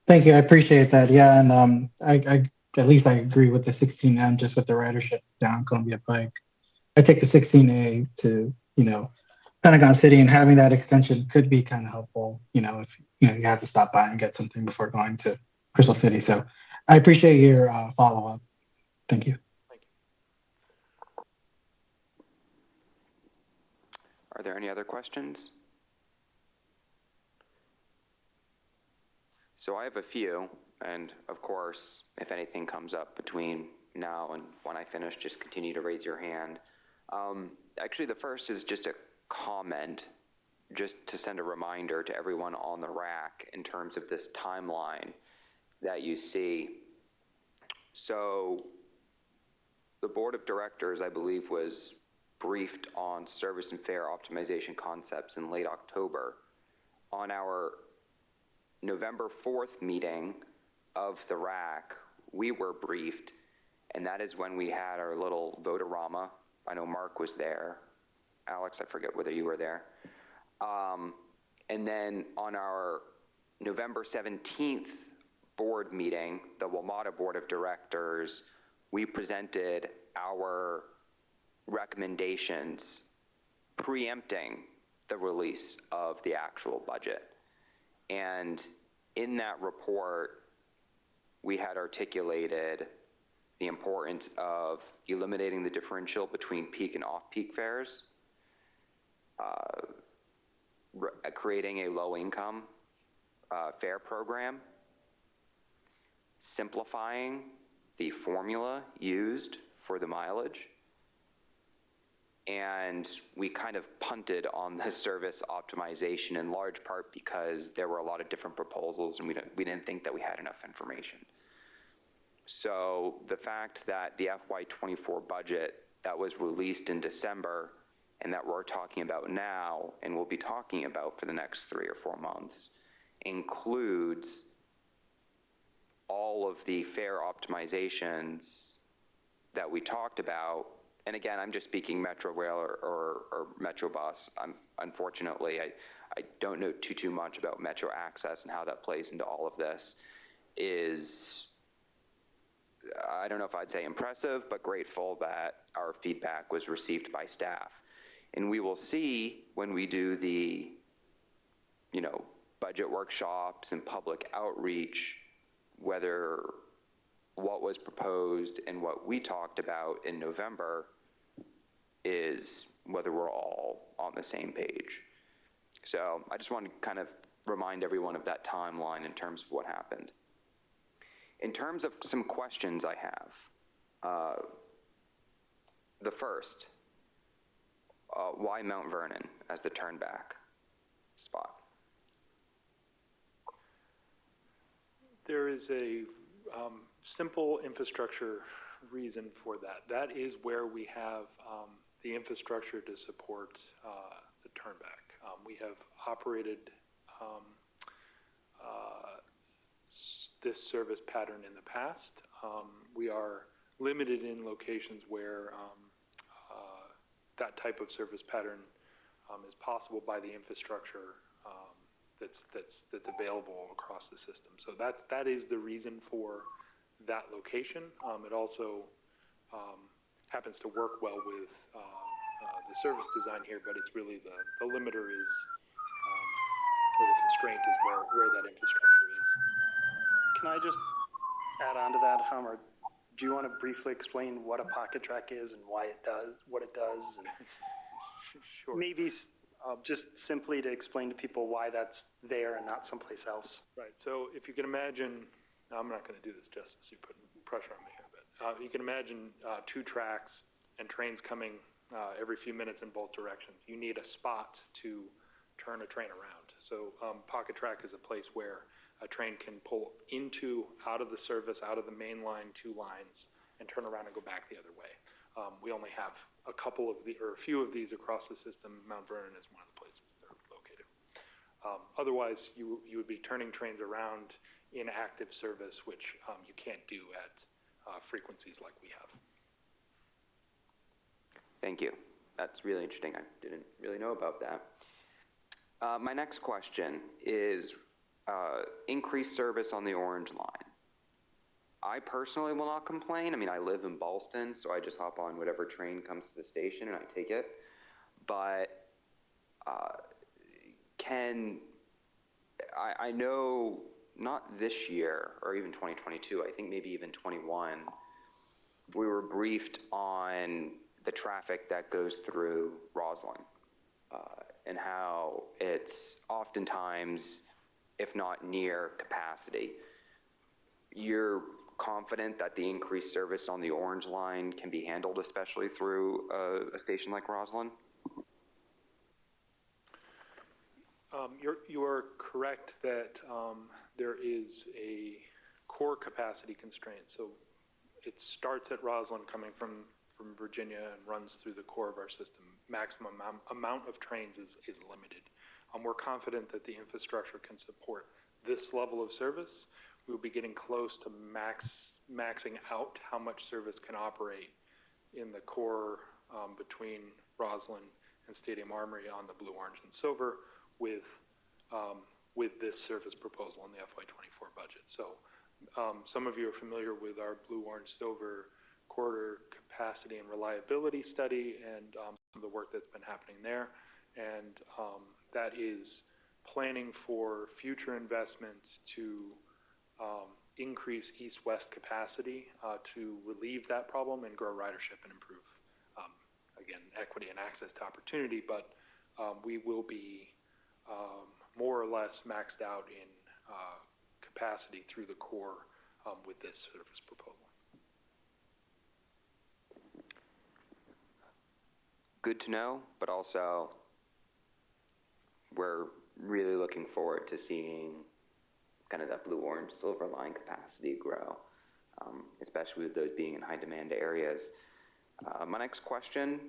Thank you. I appreciate that. Yeah, and I at least I agree with the 16M, just with the ridership down Columbia Pike. I take the 16A to, Pentagon City, and having that extension could be kind of helpful, if you have to stop by and get something before going to Crystal City. So I appreciate your follow-up. Thank you. Thank you. Are there any other questions? So I have a few, and of course, if anything comes up between now and when I finish, just continue to raise your hand. Actually, the first is just a comment, just to send a reminder to everyone on the rack in terms of this timeline that you see. So the board of directors, I believe, was briefed on service and fare optimization concepts in late October. On our November 4th meeting of the RAC, we were briefed, and that is when we had our little vote-a-rama. I know Mark was there. Alex, I forget whether you were there. And then on our November 17th board meeting, the WMATA Board of Directors, we presented our recommendations preempting the release of the actual budget. And in that report, we had articulated the importance of eliminating the differential between peak and off-peak fares, creating a low-income fare program, simplifying the formula used for the mileage, and we kind of punted on the service optimization in large part because there were a lot of different proposals and we didn't think that we had enough information. So the fact that the FY24 budget that was released in December and that we're talking about now and we'll be talking about for the next 3 or 4 months includes all of the fare optimizations that we talked about. And again, I'm just speaking Metro Rail or Metro Bus. Unfortunately, I don't know too much about Metro Access and how that plays into all of this. I don't know if I'd say impressive, but grateful that our feedback was received by staff. And we will see when we do the, budget workshops and public outreach, whether what was proposed and what we talked about in November is whether we're all on the same page. So I just want to kind of remind everyone of that timeline in terms of what happened. In terms of some questions I have, the first, why Mount Vernon as the turnback spot? There is a simple infrastructure reason for that. That is where we have the infrastructure to support the turnback. We have operated this service pattern in the past. We are limited in locations where that type of service pattern is possible by the infrastructure that's available across the system. So that is the reason for that location. It also happens to work well with the service design here, but it's really the limiter is, or the constraint is where that infrastructure is. Can I just add on to that, Hum, or do you want to briefly explain what a pocket track is and why it does what it does? And Sure. maybe just simply to explain to people why that's there and not someplace else. Right, so if you can imagine, I'm not going to do this justice, you're putting pressure on me here, but you can imagine 2 tracks and trains coming every few minutes in both directions. You need a spot to turn a train around. So pocket track is a place where a train can pull out of the service, out of the main line, 2 lines, and turn around and go back the other way. We only have a few of these across the system. Mount Vernon is one of the places they're located. Otherwise, you would be turning trains around in active service, which you can't do at frequencies like we have. Thank you. That's really interesting. I didn't really know about that. My next question is increased service on the Orange Line. I personally will not complain. I mean, I live in Ballston, so I just hop on whatever train comes to the station and I take it. But I know not this year or even 2022, I think maybe even 21, we were briefed on the traffic that goes through Roslyn and how it's oftentimes, if not near capacity. You're confident that the increased service on the Orange Line can be handled, especially through a station like Roslyn? You are correct that there is a core capacity constraint. So it starts at Roslyn coming from Virginia and runs through the core of our system. Maximum amount of trains is limited. We're confident that the infrastructure can support this level of service. We'll be getting close to maxing out how much service can operate in the core between Roslyn and Stadium Armory on the Blue, Orange, and Silver with this service proposal in the FY24 budget. So some of you are familiar with our Blue, Orange, Silver corridor capacity and reliability study and some of the work that's been happening there. And that is planning for future investment to increase east-west capacity to relieve that problem and grow ridership and improve, again, equity and access to opportunity. But we will be more or less maxed out in capacity through the core with this service proposal. Good to know, but also we're really looking forward to seeing kind of that Blue, Orange, Silver line capacity grow, especially with those being in high demand areas. My next question,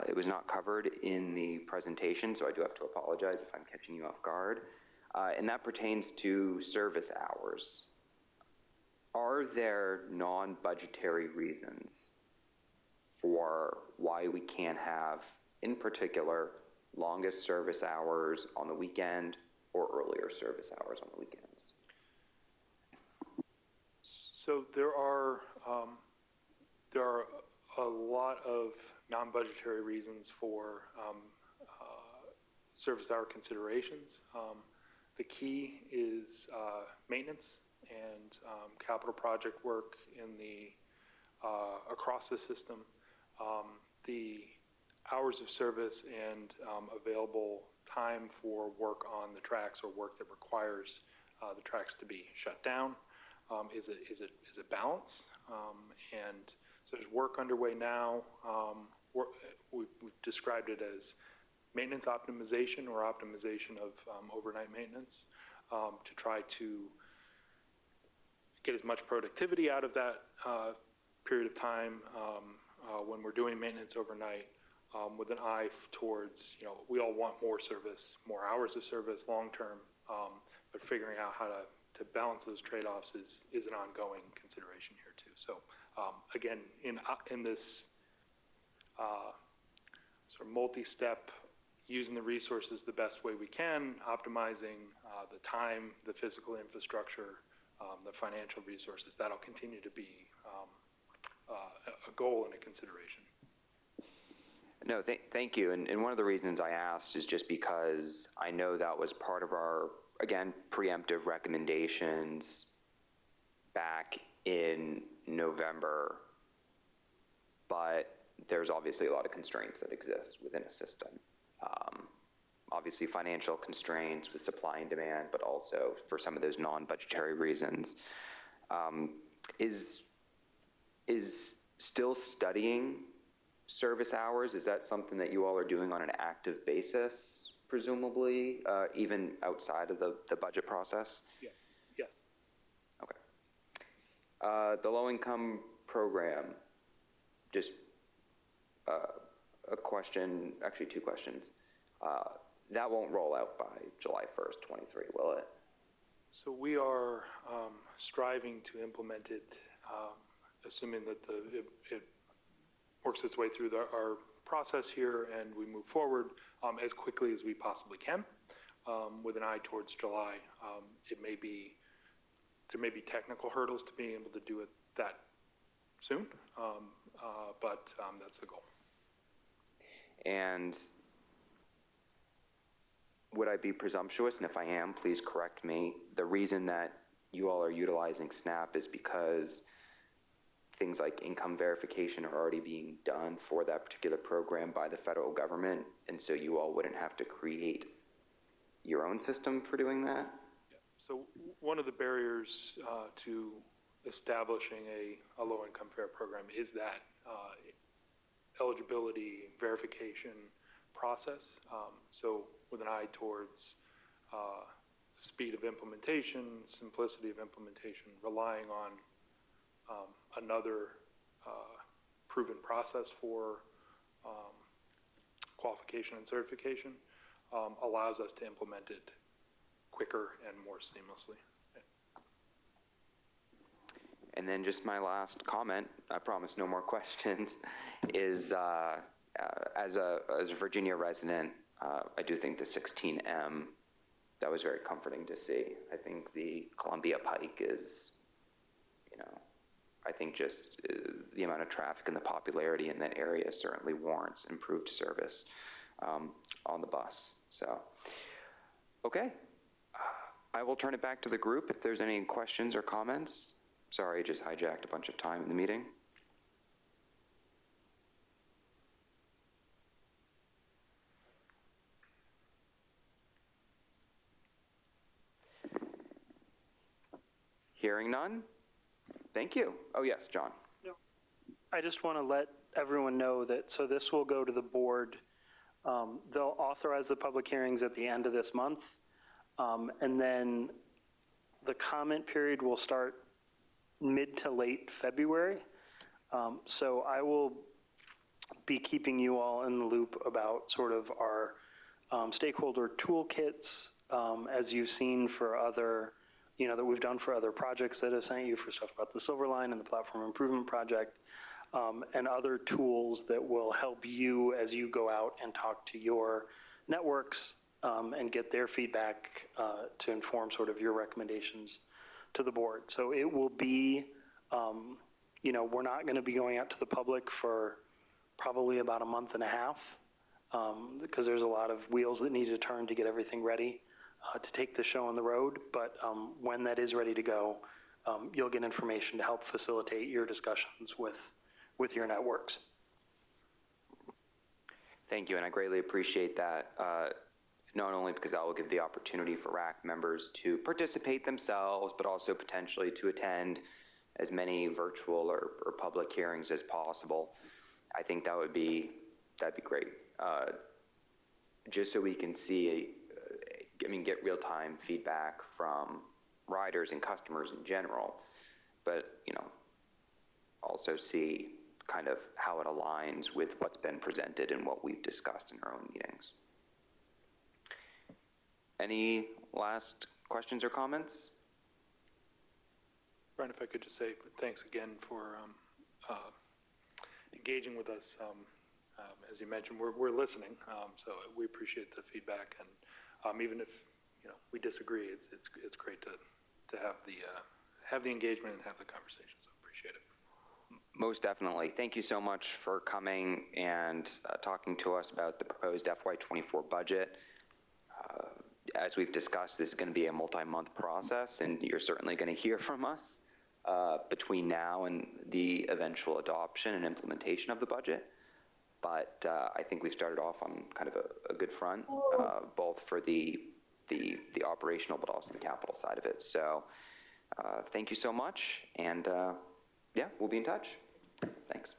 it was not covered in the presentation, so I do have to apologize if I'm catching you off guard. And that pertains to service hours. Are there non-budgetary reasons for why we can't have, in particular, longest service hours on the weekend or earlier service hours on the weekends? So there are a lot of non-budgetary reasons for service hour considerations. The key is maintenance and capital project work in the across the system. The hours of service and available time for work on the tracks or work that requires the tracks to be shut down is a balance. And so there's work underway now. We've described it as maintenance optimization or optimization of overnight maintenance to try to get as much productivity out of that period of time when we're doing maintenance overnight with an eye towards, we all want more service, more hours of service long term, but figuring out how to balance those trade-offs is an ongoing consideration here too. So again, in this sort of multi-step, using the resources the best way we can, optimizing the time, the physical infrastructure, the financial resources, that'll continue to be a goal and a consideration. No, thank you. And one of the reasons I asked is just because I know that was part of our, again, preemptive recommendations back in November, but there's obviously a lot of constraints that exist within a system. Obviously financial constraints with supply and demand, but also for some of those non-budgetary reasons. Is still studying service hours, is that something that you all are doing on an active basis, presumably, even outside of the budget process? Yeah. Yes. Okay. The low-income program, just a question, actually two questions. That won't roll out by July 1st, 23, will it? So we are striving to implement it, assuming that it works its way through our process here and we move forward as quickly as we possibly can, with an eye towards July. There may be technical hurdles to being able to do it that soon, but that's the goal. And would I be presumptuous? And if I am, please correct me. The reason that you all are utilizing SNAP is because things like income verification are already being done for that particular program by the federal government, and so you all wouldn't have to create your own system for doing that? Yeah. So one of the barriers to establishing a low-income fare program is that eligibility verification process. So with an eye towards speed of implementation, simplicity of implementation, relying on another proven process for qualification and certification allows us to implement it quicker and more seamlessly. And then just my last comment, I promise no more questions, is as a Virginia resident, I do think the 16M, that was very comforting to see. I think the Columbia Pike is, I think just the amount of traffic and the popularity in that area certainly warrants improved service on the bus. So, okay. I will turn it back to the group if there's any questions or comments. Sorry, I just hijacked a bunch of time in the meeting. Hearing none? Thank you. Oh, yes, John. I just want to let everyone know that, so this will go to the board. They'll authorize the public hearings at the end of this month. And then the comment period will start mid to late February. So I will be keeping you all in the loop about sort of our stakeholder toolkits, as you've seen for other, that we've done for other projects that have sent you for stuff about the Silver Line and the Platform Improvement Project, and other tools that will help you as you go out and talk to your networks and get their feedback to inform sort of your recommendations to the board. So it will be, we're not going to be going out to the public for probably about a month and a half because there's a lot of wheels that need to turn to get everything ready to take the show on the road. But when that is ready to go, you'll get information to help facilitate your discussions with your networks. Thank you, and I greatly appreciate that. Not only because that will give the opportunity for RAC members to participate themselves, but also potentially to attend as many virtual or public hearings as possible. I think that'd be great. Just so we can see, get real-time feedback from riders and customers in general, but, also see kind of how it aligns with what's been presented and what we've discussed in our own meetings. Any last questions or comments? Brian, if I could just say thanks again for engaging with us. As you mentioned, we're listening, so we appreciate the feedback. And even if we disagree, it's great to have the have the engagement and have the conversation. So appreciate it. Most definitely. Thank you so much for coming and talking to us about the proposed FY24 budget. As we've discussed, this is going to be a multi-month process, and you're certainly going to hear from us between now and the eventual adoption and implementation of the budget. But I think we've started off on kind of a good front, both for the operational, but also the capital side of it. So thank you so much, and yeah, we'll be in touch. Thanks.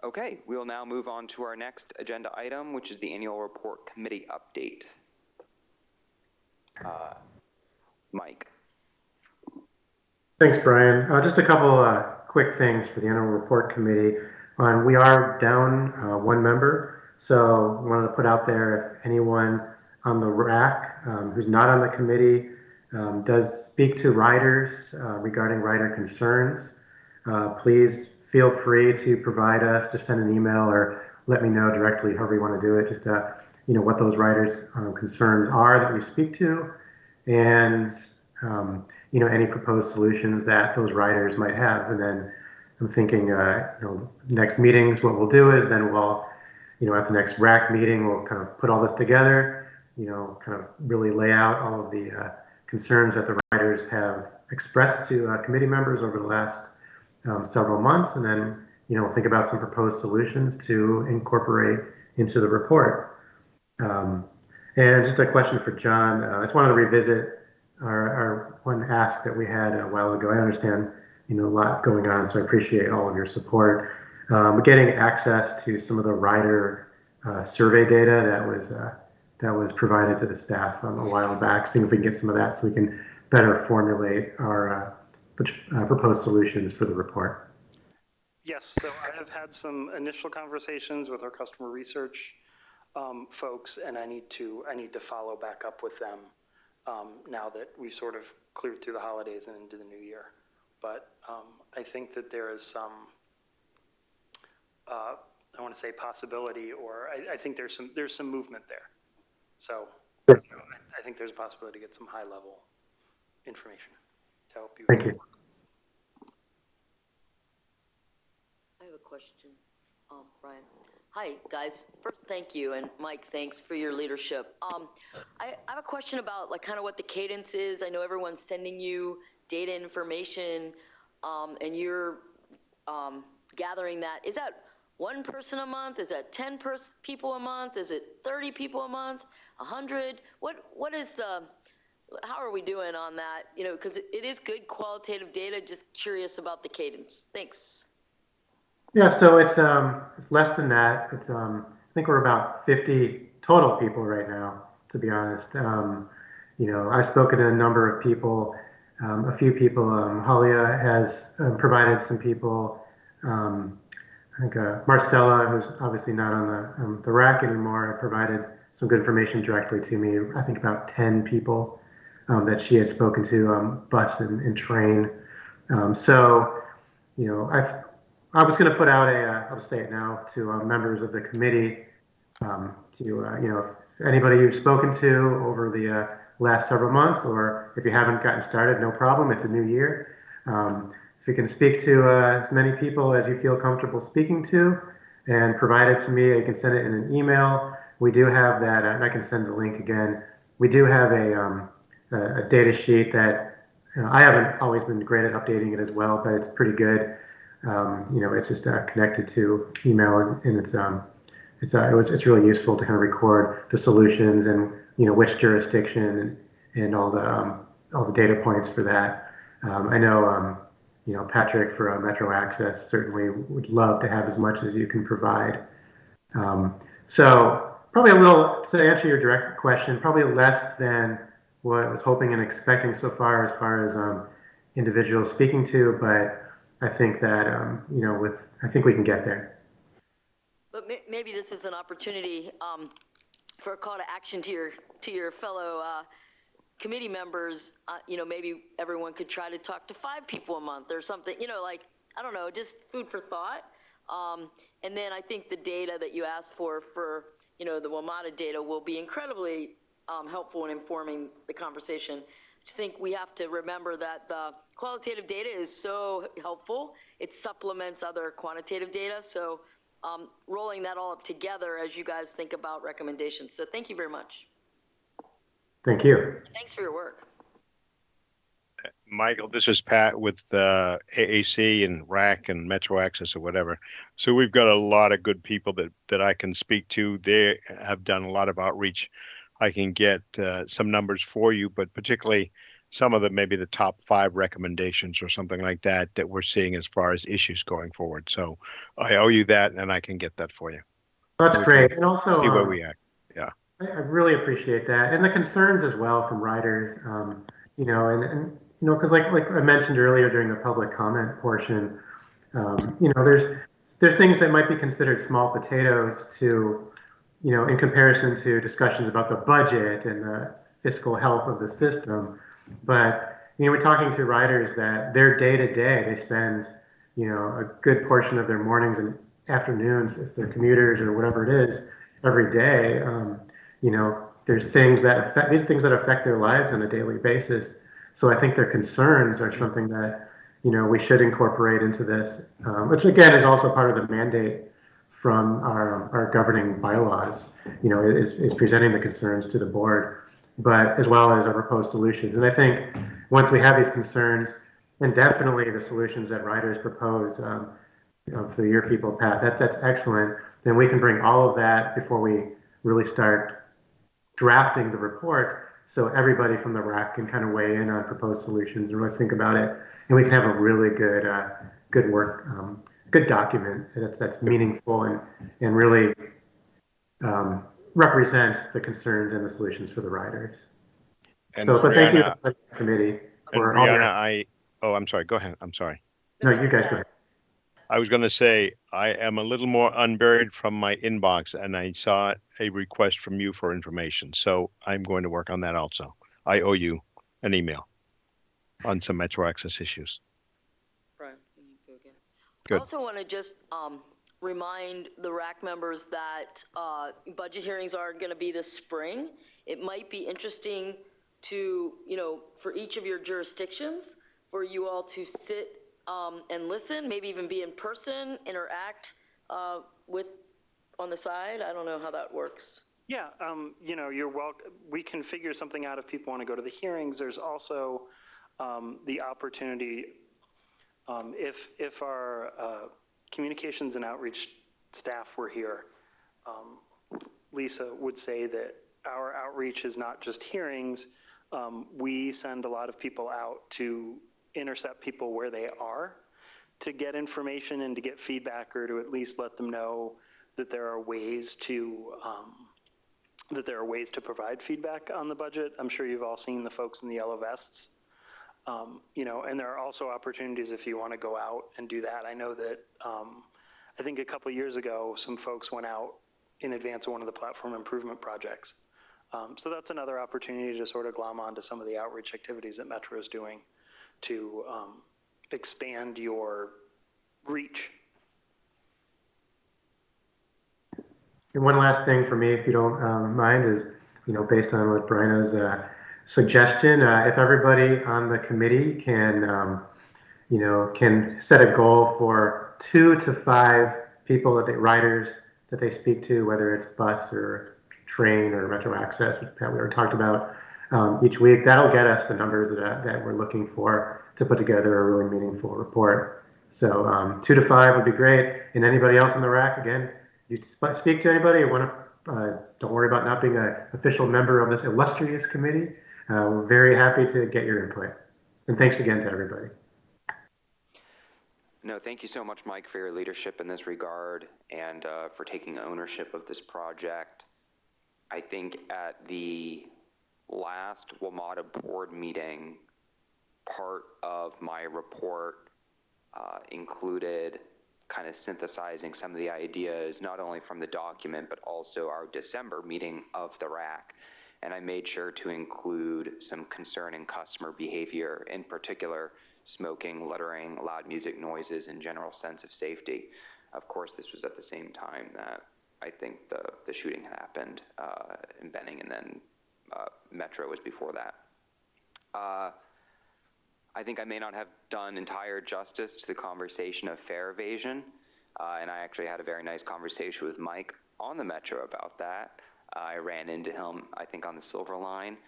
Okay, we'll now move on to our next agenda item, which is the annual report committee update. Mike. Thanks, Brian. Just a couple quick things for the annual report committee. We are down one member, so I wanted to put out there if anyone on the RAC who's not on the committee does speak to riders regarding rider concerns, please feel free to provide us, just send an email or let me know directly, however you want to do it, just what those riders' concerns are that we speak to, and any proposed solutions that those riders might have. And then I'm thinking, next meetings, what we'll do is then we'll, at the next RAC meeting, we'll kind of put all this together, kind of really lay out all of the concerns that the riders have expressed to committee members over the last several months, and then think about some proposed solutions to incorporate into the report. And just a question for John. I just wanted to revisit our one ask that we had a while ago. I understand a lot going on, so I appreciate all of your support. Getting access to some of the rider survey data that was provided to the staff a while back, seeing if we can get some of that so we can better formulate our proposed solutions for the report. Yes, so I have had some initial conversations with our customer research folks, and I need to follow back up with them now that we've sort of cleared through the holidays and into the new year. But I think that there is some, I want to say possibility, or I think there's some movement there. So I think there's a possibility to get some high-level information to help you. Thank you. I have a question, Brian. Hi, guys. First, thank you, and Mike, thanks for your leadership. I have a question about kind of what the cadence is. I know everyone's sending you data information, and you're gathering that. Is that one person a month? Is that 10 people a month? Is it 30 people a month? 100? What is how are we doing on that? Because it is good qualitative data. Just curious about the cadence. Thanks. Yeah, so it's less than that. It's I think we're about 50 total people right now, to be honest. I've spoken to a number of people, a few people. Halia has provided some people. I think Marcella, who's obviously not on the RAC anymore, provided some good information directly to me. I think about 10 people that she had spoken to, bus and train. I was going to put out I'll say it now, to members of the committee, if anybody you've spoken to over the last several months, or if you haven't gotten started, no problem, it's a new year. If you can speak to as many people as you feel comfortable speaking to and provide it to me, you can send it in an email. We do have that, and I can send the link again. We do have a data sheet that I haven't always been great at updating it as well, but it's pretty good. It's just connected to email, and it's really useful to kind of record the solutions and which jurisdiction and all the data points for that. I know Patrick for Metro Access certainly would love to have as much as you can provide. So probably to answer your direct question, probably less than what I was hoping and expecting so far as individuals speaking to, but I think that, I think we can get there. But maybe this is an opportunity for a call to action to your fellow committee members. Maybe everyone could try to talk to 5 people a month or something, I don't know, just food for thought. And then I think the data that you asked for the WMATA data will be incredibly helpful in informing the conversation. I just think we have to remember that the qualitative data is so helpful. It supplements other quantitative data. So rolling that all up together as you guys think about recommendations. So thank you very much. Thank you. Thanks for your work. Michael, this is Pat with AAC and RAC and Metro Access or whatever. So we've got a lot of good people that I can speak to. They have done a lot of outreach. I can get some numbers for you, but particularly some of maybe the top 5 recommendations or something like that we're seeing as far as issues going forward. So I owe you that, and I can get that for you. That's great. And also, see where we are. Yeah. I really appreciate that. And the concerns as well from riders, you know, and you know, because like I mentioned earlier during the public comment portion, you know, there's things that might be considered small potatoes to, you know, in comparison to discussions about the budget and the fiscal health of the system. But, you know, we're talking to riders that their day to day, they spend, you know, a good portion of their mornings and afternoons, if they're commuters or whatever it is, every day. You know, there's things that affect these things that affect their lives on a daily basis. So I think their concerns are something that, you know, we should incorporate into this, which again is also part of the mandate from our governing bylaws, you know, is presenting the concerns to the board, but as well as our proposed solutions. And I think once we have these concerns, and definitely the solutions that riders propose, you know, for your people, Pat, that's excellent. Then we can bring all of that before we really start drafting the report, so everybody from the RAC can kind of weigh in on proposed solutions and really think about it, and we can have a really good good document that's meaningful and really represents the concerns and the solutions for the riders. And So, but thank you Brianna, to the committee and for all Brianna, I'm sorry. Go ahead. I'm sorry. No, you guys go ahead. I was going to say, I am a little more unburied from my inbox, and I saw a request from you for information. So I'm going to work on that also. I owe you an email on some Metro Access issues. Brian, you go again. Good. I also want to just remind the RAC members that budget hearings are going to be this spring. It might be interesting to, you know, for each of your jurisdictions, for you all to sit and listen, maybe even be in person, interact with on the side. I don't know how that works. Yeah, you know, you're welcome. We can figure something out if people want to go to the hearings. There's also the opportunity, if our communications and outreach staff were here, Lisa would say that our outreach is not just hearings. We send a lot of people out to intercept people where they are to get information and to get feedback, or to at least let them know that there are ways to provide feedback on the budget. I'm sure you've all seen the folks in the yellow vests. You know, and there are also opportunities if you want to go out and do that. I know that I think a couple years ago, some folks went out in advance of one of the platform improvement projects. So that's another opportunity to sort of glom onto some of the outreach activities that Metro is doing to expand your reach. And one last thing for me, if you don't mind, is, you know, based on what Brianna's suggestion, if everybody on the committee can, you know, can set a goal for 2 to 5 people riders that they speak to, whether it's bus or train or Metro Access, which Pat we already talked about, each week, that'll get us the numbers that we're looking for to put together a really meaningful report. So 2 to 5 would be great. And anybody else on the RAC, again, you speak to anybody or want to, don't worry about not being an official member of this illustrious committee. We're very happy to get your input. And thanks again to everybody. No, thank you so much, Mike, for your leadership in this regard and for taking ownership of this project. I think at the last WMATA board meeting, part of my report included kind of synthesizing some of the ideas, not only from the document, but also our December meeting of the RAC. And I made sure to include some concerning customer behavior, in particular, smoking, littering, loud music noises, and general sense of safety. Of course, this was at the same time that I think the shooting had happened in Benning, and then Metro was before that. I think I may not have done entire justice to the conversation of fare evasion, and I actually had a very nice conversation with Mike on the Metro about that. I ran into him, I think, on the Silver Line.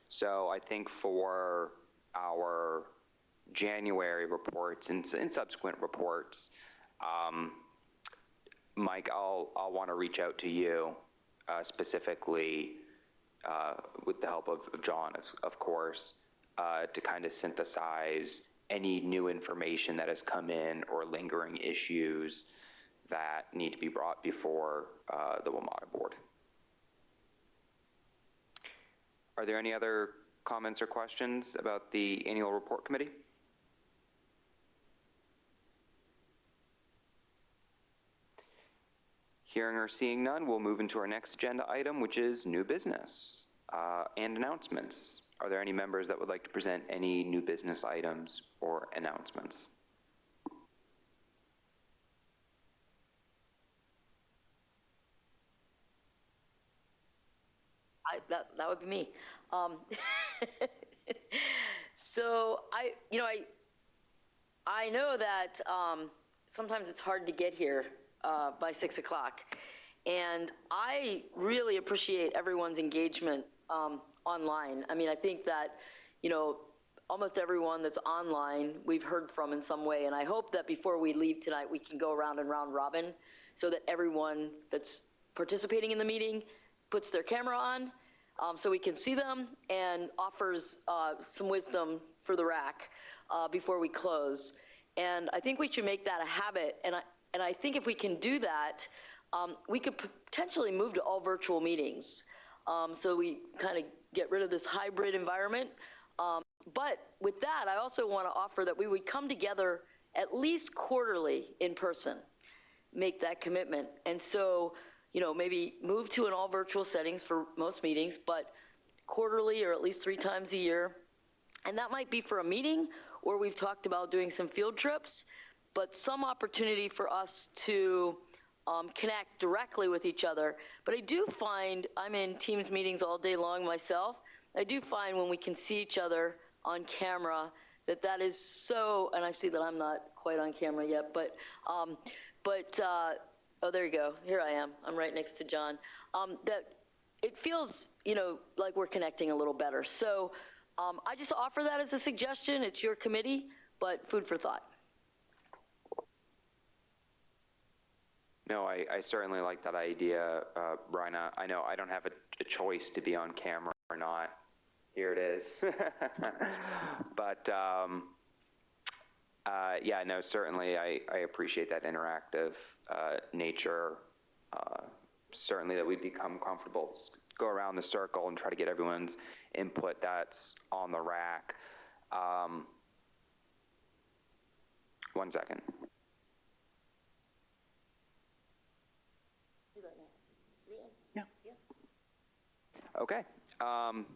So I think for our January reports and subsequent reports, Mike, I'll want to reach out to you specifically with the help of John, of course, to kind of synthesize any new information that has come in or lingering issues that need to be brought before the WMATA board. Are there any other comments or questions about the annual report committee? Hearing or seeing none, we'll move into our next agenda item, which is new business and announcements. Are there any members that would like to present any new business items or announcements? That would be me. So I know that sometimes it's hard to get here by 6 o'clock, and I really appreciate everyone's engagement online. I mean, I think that, almost everyone that's online we've heard from in some way, and I hope that before we leave tonight we can go around and round robin so that everyone that's participating in the meeting puts their camera on so we can see them and offers some wisdom for the RAC before we close. And I think we should make that a habit, and I think if we can do that, we could potentially move to all virtual meetings. So we kind of get rid of this hybrid environment. But with that, I also want to offer that we would come together at least quarterly in person, make that commitment. And so, maybe move to an all virtual settings for most meetings, but quarterly or at least 3 times a year. And that might be for a meeting, or we've talked about doing some field trips, but some opportunity for us to connect directly with each other. But I do find, I'm in Teams meetings all day long myself, I do find when we can see each other on camera that is so, and I see that I'm not quite on camera yet, but oh, there you go. Here I am. I'm right next to John. That it feels, like we're connecting a little better. So I just offer that as a suggestion. It's your committee, but food for thought. No, I certainly like that idea, Brian. I know I don't have a choice to be on camera or not. Here it is. But yeah, no, certainly I appreciate that interactive nature. Certainly that we become comfortable, go around the circle and try to get everyone's input that's on the RAC. 1 second. Okay,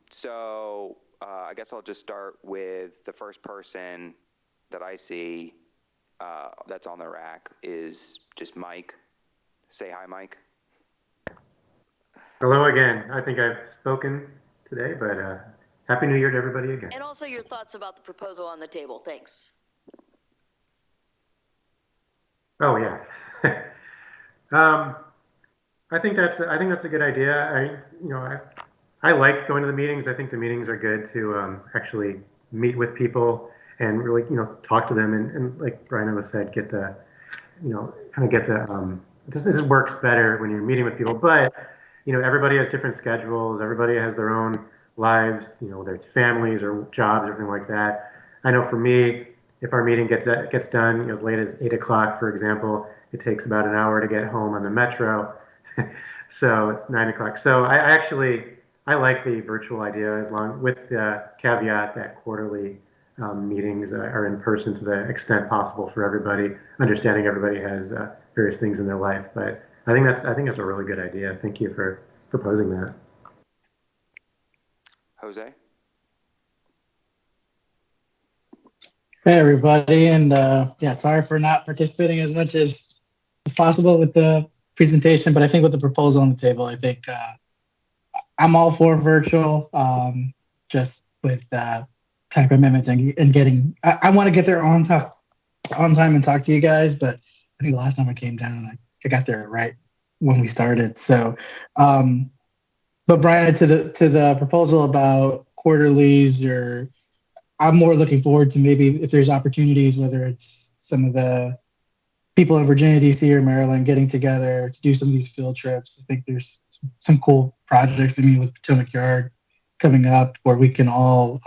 so I guess I'll just start with the first person that I see that's on the RAC is just Mike. Say hi, Mike. Hello again. I think I've spoken today, but Happy New Year to everybody again. And also your thoughts about the proposal on the table. Thanks. Oh yeah. I think that's a good idea. I like going to the meetings. I think the meetings are good to actually meet with people and really, talk to them and like Brian was said, get the, kind of get the, this works better when you're meeting with people, but, everybody has different schedules. Everybody has their own lives, whether it's families or jobs, everything like that. I know for me, if our meeting gets done as late as 8 o'clock, for example, it takes about an hour to get home on the Metro. So it's 9 o'clock. So I like the virtual idea as long with the caveat that quarterly meetings are in person to the extent possible for everybody, understanding everybody has various things in their life. But I think that's a really good idea. Thank you for proposing that. Jose? Hey everybody, and yeah, sorry for not participating as much as possible with the presentation, but I think with the proposal on the table, I think I'm all for virtual, just with time commitments and getting. I want to get there on time and talk to you guys, but I think the last time I came down, I got there right when we started. So, but Brian, to the proposal about quarterlies, or I'm more looking forward to maybe if there's opportunities, whether it's some of the people in Virginia, DC, or Maryland getting together to do some of these field trips. I think there's some cool projects. I mean, with Potomac Yard coming up, where we can all,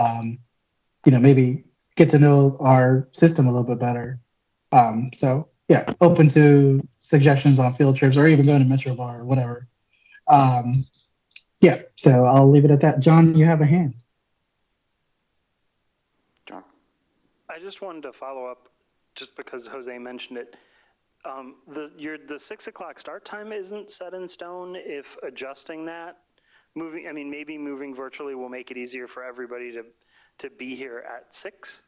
maybe get to know our system a little bit better. So yeah, open to suggestions on field trips or even going to Metro Bar or whatever. Yeah, so I'll leave it at that. John, you have a hand. John? I just wanted to follow up, just because Jose mentioned it. The 6 o'clock start time isn't set in stone. If adjusting that, maybe moving virtually will make it easier for everybody to be here at 6.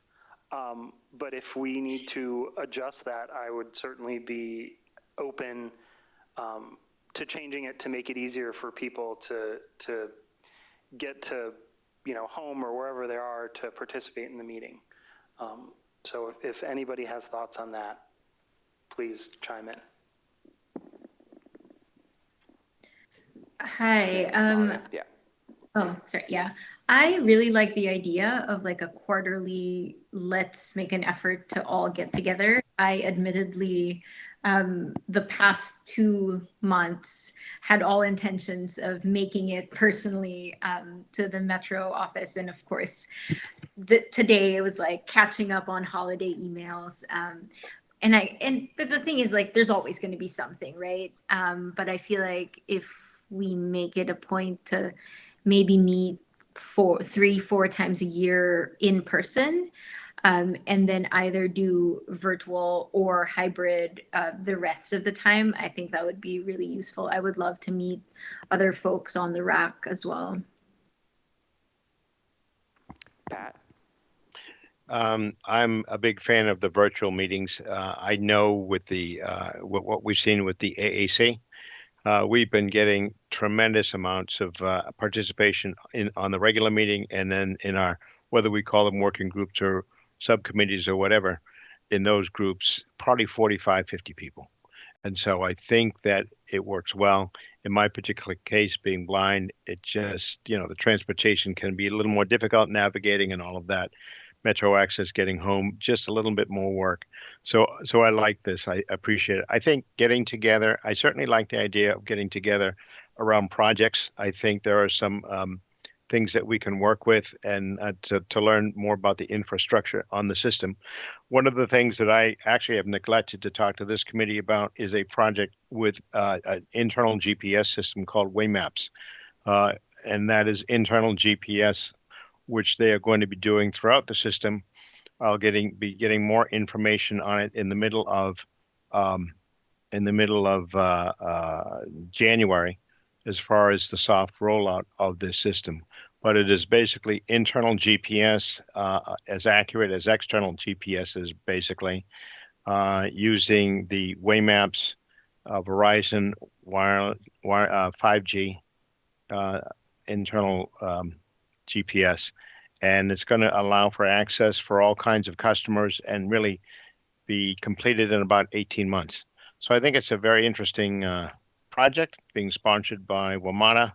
But if we need to adjust that, I would certainly be open to changing it to make it easier for people to get to, home or wherever they are to participate in the meeting. So if anybody has thoughts on that, please chime in. Hi. Yeah. Oh, sorry. Yeah. I really like the idea of like a quarterly, let's make an effort to all get together. I admittedly, the past 2 months had all intentions of making it personally to the Metro office. And of course, today it was like catching up on holiday emails. But the thing is, like, there's always going to be something, right? But I feel like if we make it a point to maybe meet 3-4 times a year in person, and then either do virtual or hybrid the rest of the time, I think that would be really useful. I would love to meet other folks on the RAC as well. Pat? I'm a big fan of the virtual meetings. I know with the what we've seen with the AAC, we've been getting tremendous amounts of participation on the regular meeting, and then in our, whether we call them working groups or subcommittees or whatever, in those groups, probably 45, 50 people. And so I think that it works well. In my particular case, being blind, it just, the transportation can be a little more difficult navigating and all of that. Metro access, getting home, just a little bit more work. So I like this. I appreciate it. I think getting together, I certainly like the idea of getting together around projects. I think there are some things that we can work with and to learn more about the infrastructure on the system. One of the things that I actually have neglected to talk to this committee about is a project with an internal GPS system called Waymaps. And that is internal GPS, which they are going to be doing throughout the system. I'll be getting more information on it in the middle of January, as far as the soft rollout of this system. But it is basically internal GPS, as accurate as external GPS is, basically using the Waymaps, Verizon 5G internal GPS, and it's going to allow for access for all kinds of customers and really be completed in about 18 months. So I think it's a very interesting project being sponsored by WMATA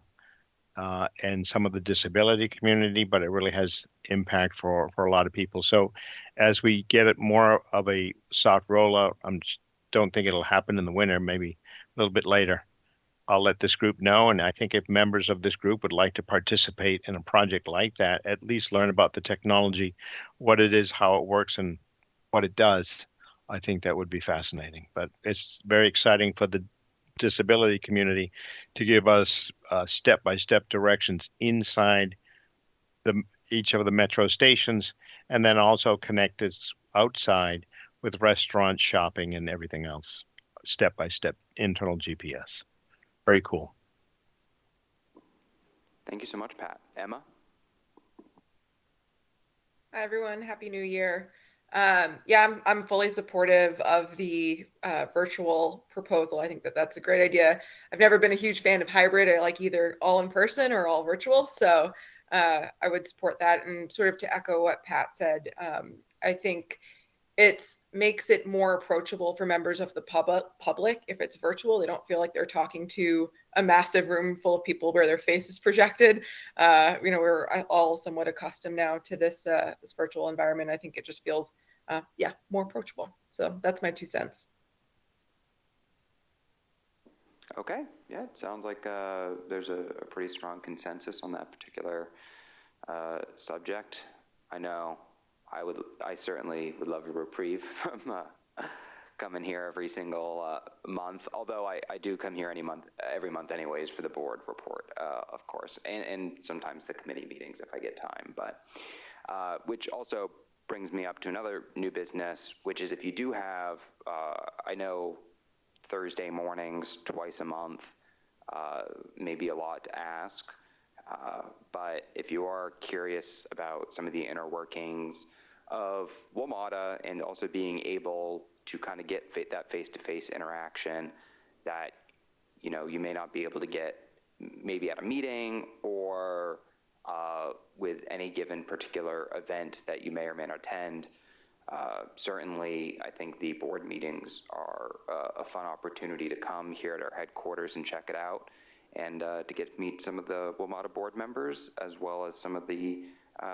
and some of the disability community, but it really has impact for a lot of people. So as we get it more of a soft rollout, don't think it'll happen in the winter, maybe a little bit later. I'll let this group know, and I think if members of this group would like to participate in a project like that, at least learn about the technology, what it is, how it works, and what it does, I think that would be fascinating. But it's very exciting for the disability community to give us step-by-step directions inside each of the Metro stations, and then also connect us outside with restaurants, shopping, and everything else, step-by-step internal GPS. Very cool. Thank you so much, Pat. Emma? Hi, everyone. Happy New Year. Yeah, I'm fully supportive of the virtual proposal. I think that that's a great idea. I've never been a huge fan of hybrid. I like either all in person or all virtual. So I would support that. And sort of to echo what Pat said, I think it makes it more approachable for members of the public. If it's virtual, they don't feel like they're talking to a massive room full of people where their face is projected. We're all somewhat accustomed now to this virtual environment. I think it just feels, more approachable. So that's my 2 cents. Okay, yeah, it sounds like there's a pretty strong consensus on that particular subject. I know I certainly would love a reprieve from coming here every single month, although I do come here every month anyways for the board report, of course, and sometimes the committee meetings if I get time, but which also brings me up to another new business, which is if you do have, I know Thursday mornings twice a month may be a lot to ask, but if you are curious about some of the inner workings of WMATA and also being able to kind of get that face-to-face interaction that, you may not be able to get maybe at a meeting or with any given particular event that you may or may not attend. Certainly, I think the board meetings are a fun opportunity to come here at our headquarters and check it out, and to get to meet some of the WMATA board members as well as some of the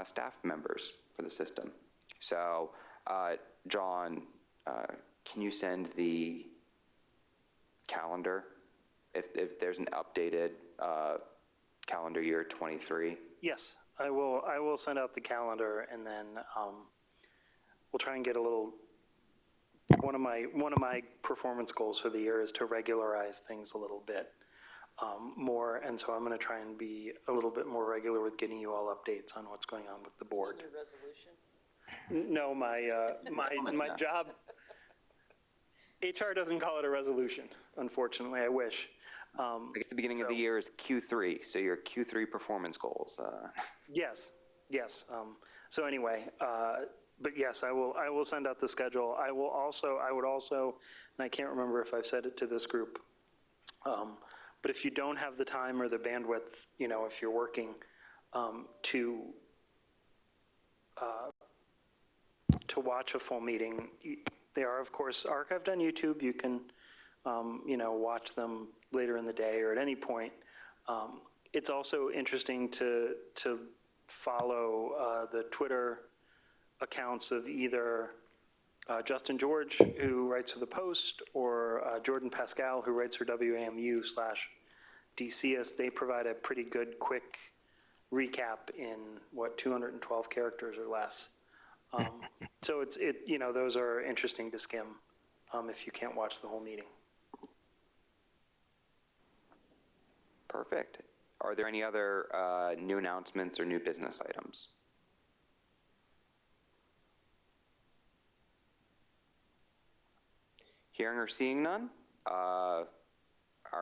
staff members for the system. So, John, can you send the calendar if there's an updated calendar year 23? Yes, I will send out the calendar, and then we'll try and get a little. One of my performance goals for the year is to regularize things a little bit more, and so I'm going to try and be a little bit more regular with getting you all updates on what's going on with the board. No, my job. HR doesn't call it a resolution, unfortunately. I wish. I guess the beginning of the year is Q3, so your Q3 performance goals. Yes. So anyway, but yes, I will send out the schedule. I would also, and I can't remember if I've said it to this group, but if you don't have the time or the bandwidth, if you're working, to watch a full meeting, they are of course archived on YouTube. You can, watch them later in the day or at any point. It's also interesting to follow the Twitter accounts of either Justin George, who writes for The Post, or Jordan Pascal, who writes for WAMU/DCS. They provide a pretty good, quick recap in 212 characters or less. So those are interesting to skim if you can't watch the whole meeting. Perfect. Are there any other new announcements or new business items? Hearing or seeing none, our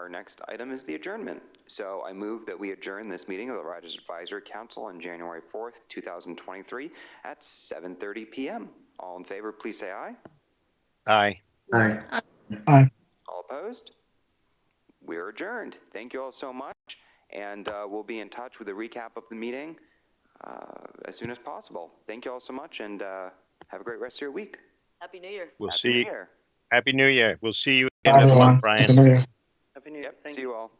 next item is the adjournment. So I move that we adjourn this meeting of the Riders Advisory Council on January 4th, 2023 at 7:30 p.m. All in favor, please say aye. Aye. Aye. Aye. All opposed? We're adjourned. Thank you all so much. And we'll be in touch with a recap of the meeting as soon as possible. Thank you all so much, and have a great rest of your week. Happy New Year. We'll Happy see New you. Year. Happy New Year. We'll see you at the Bye, end of the everyone. month, Brian. Happy New Year. Happy New Year. Yep. Thank See you. you all.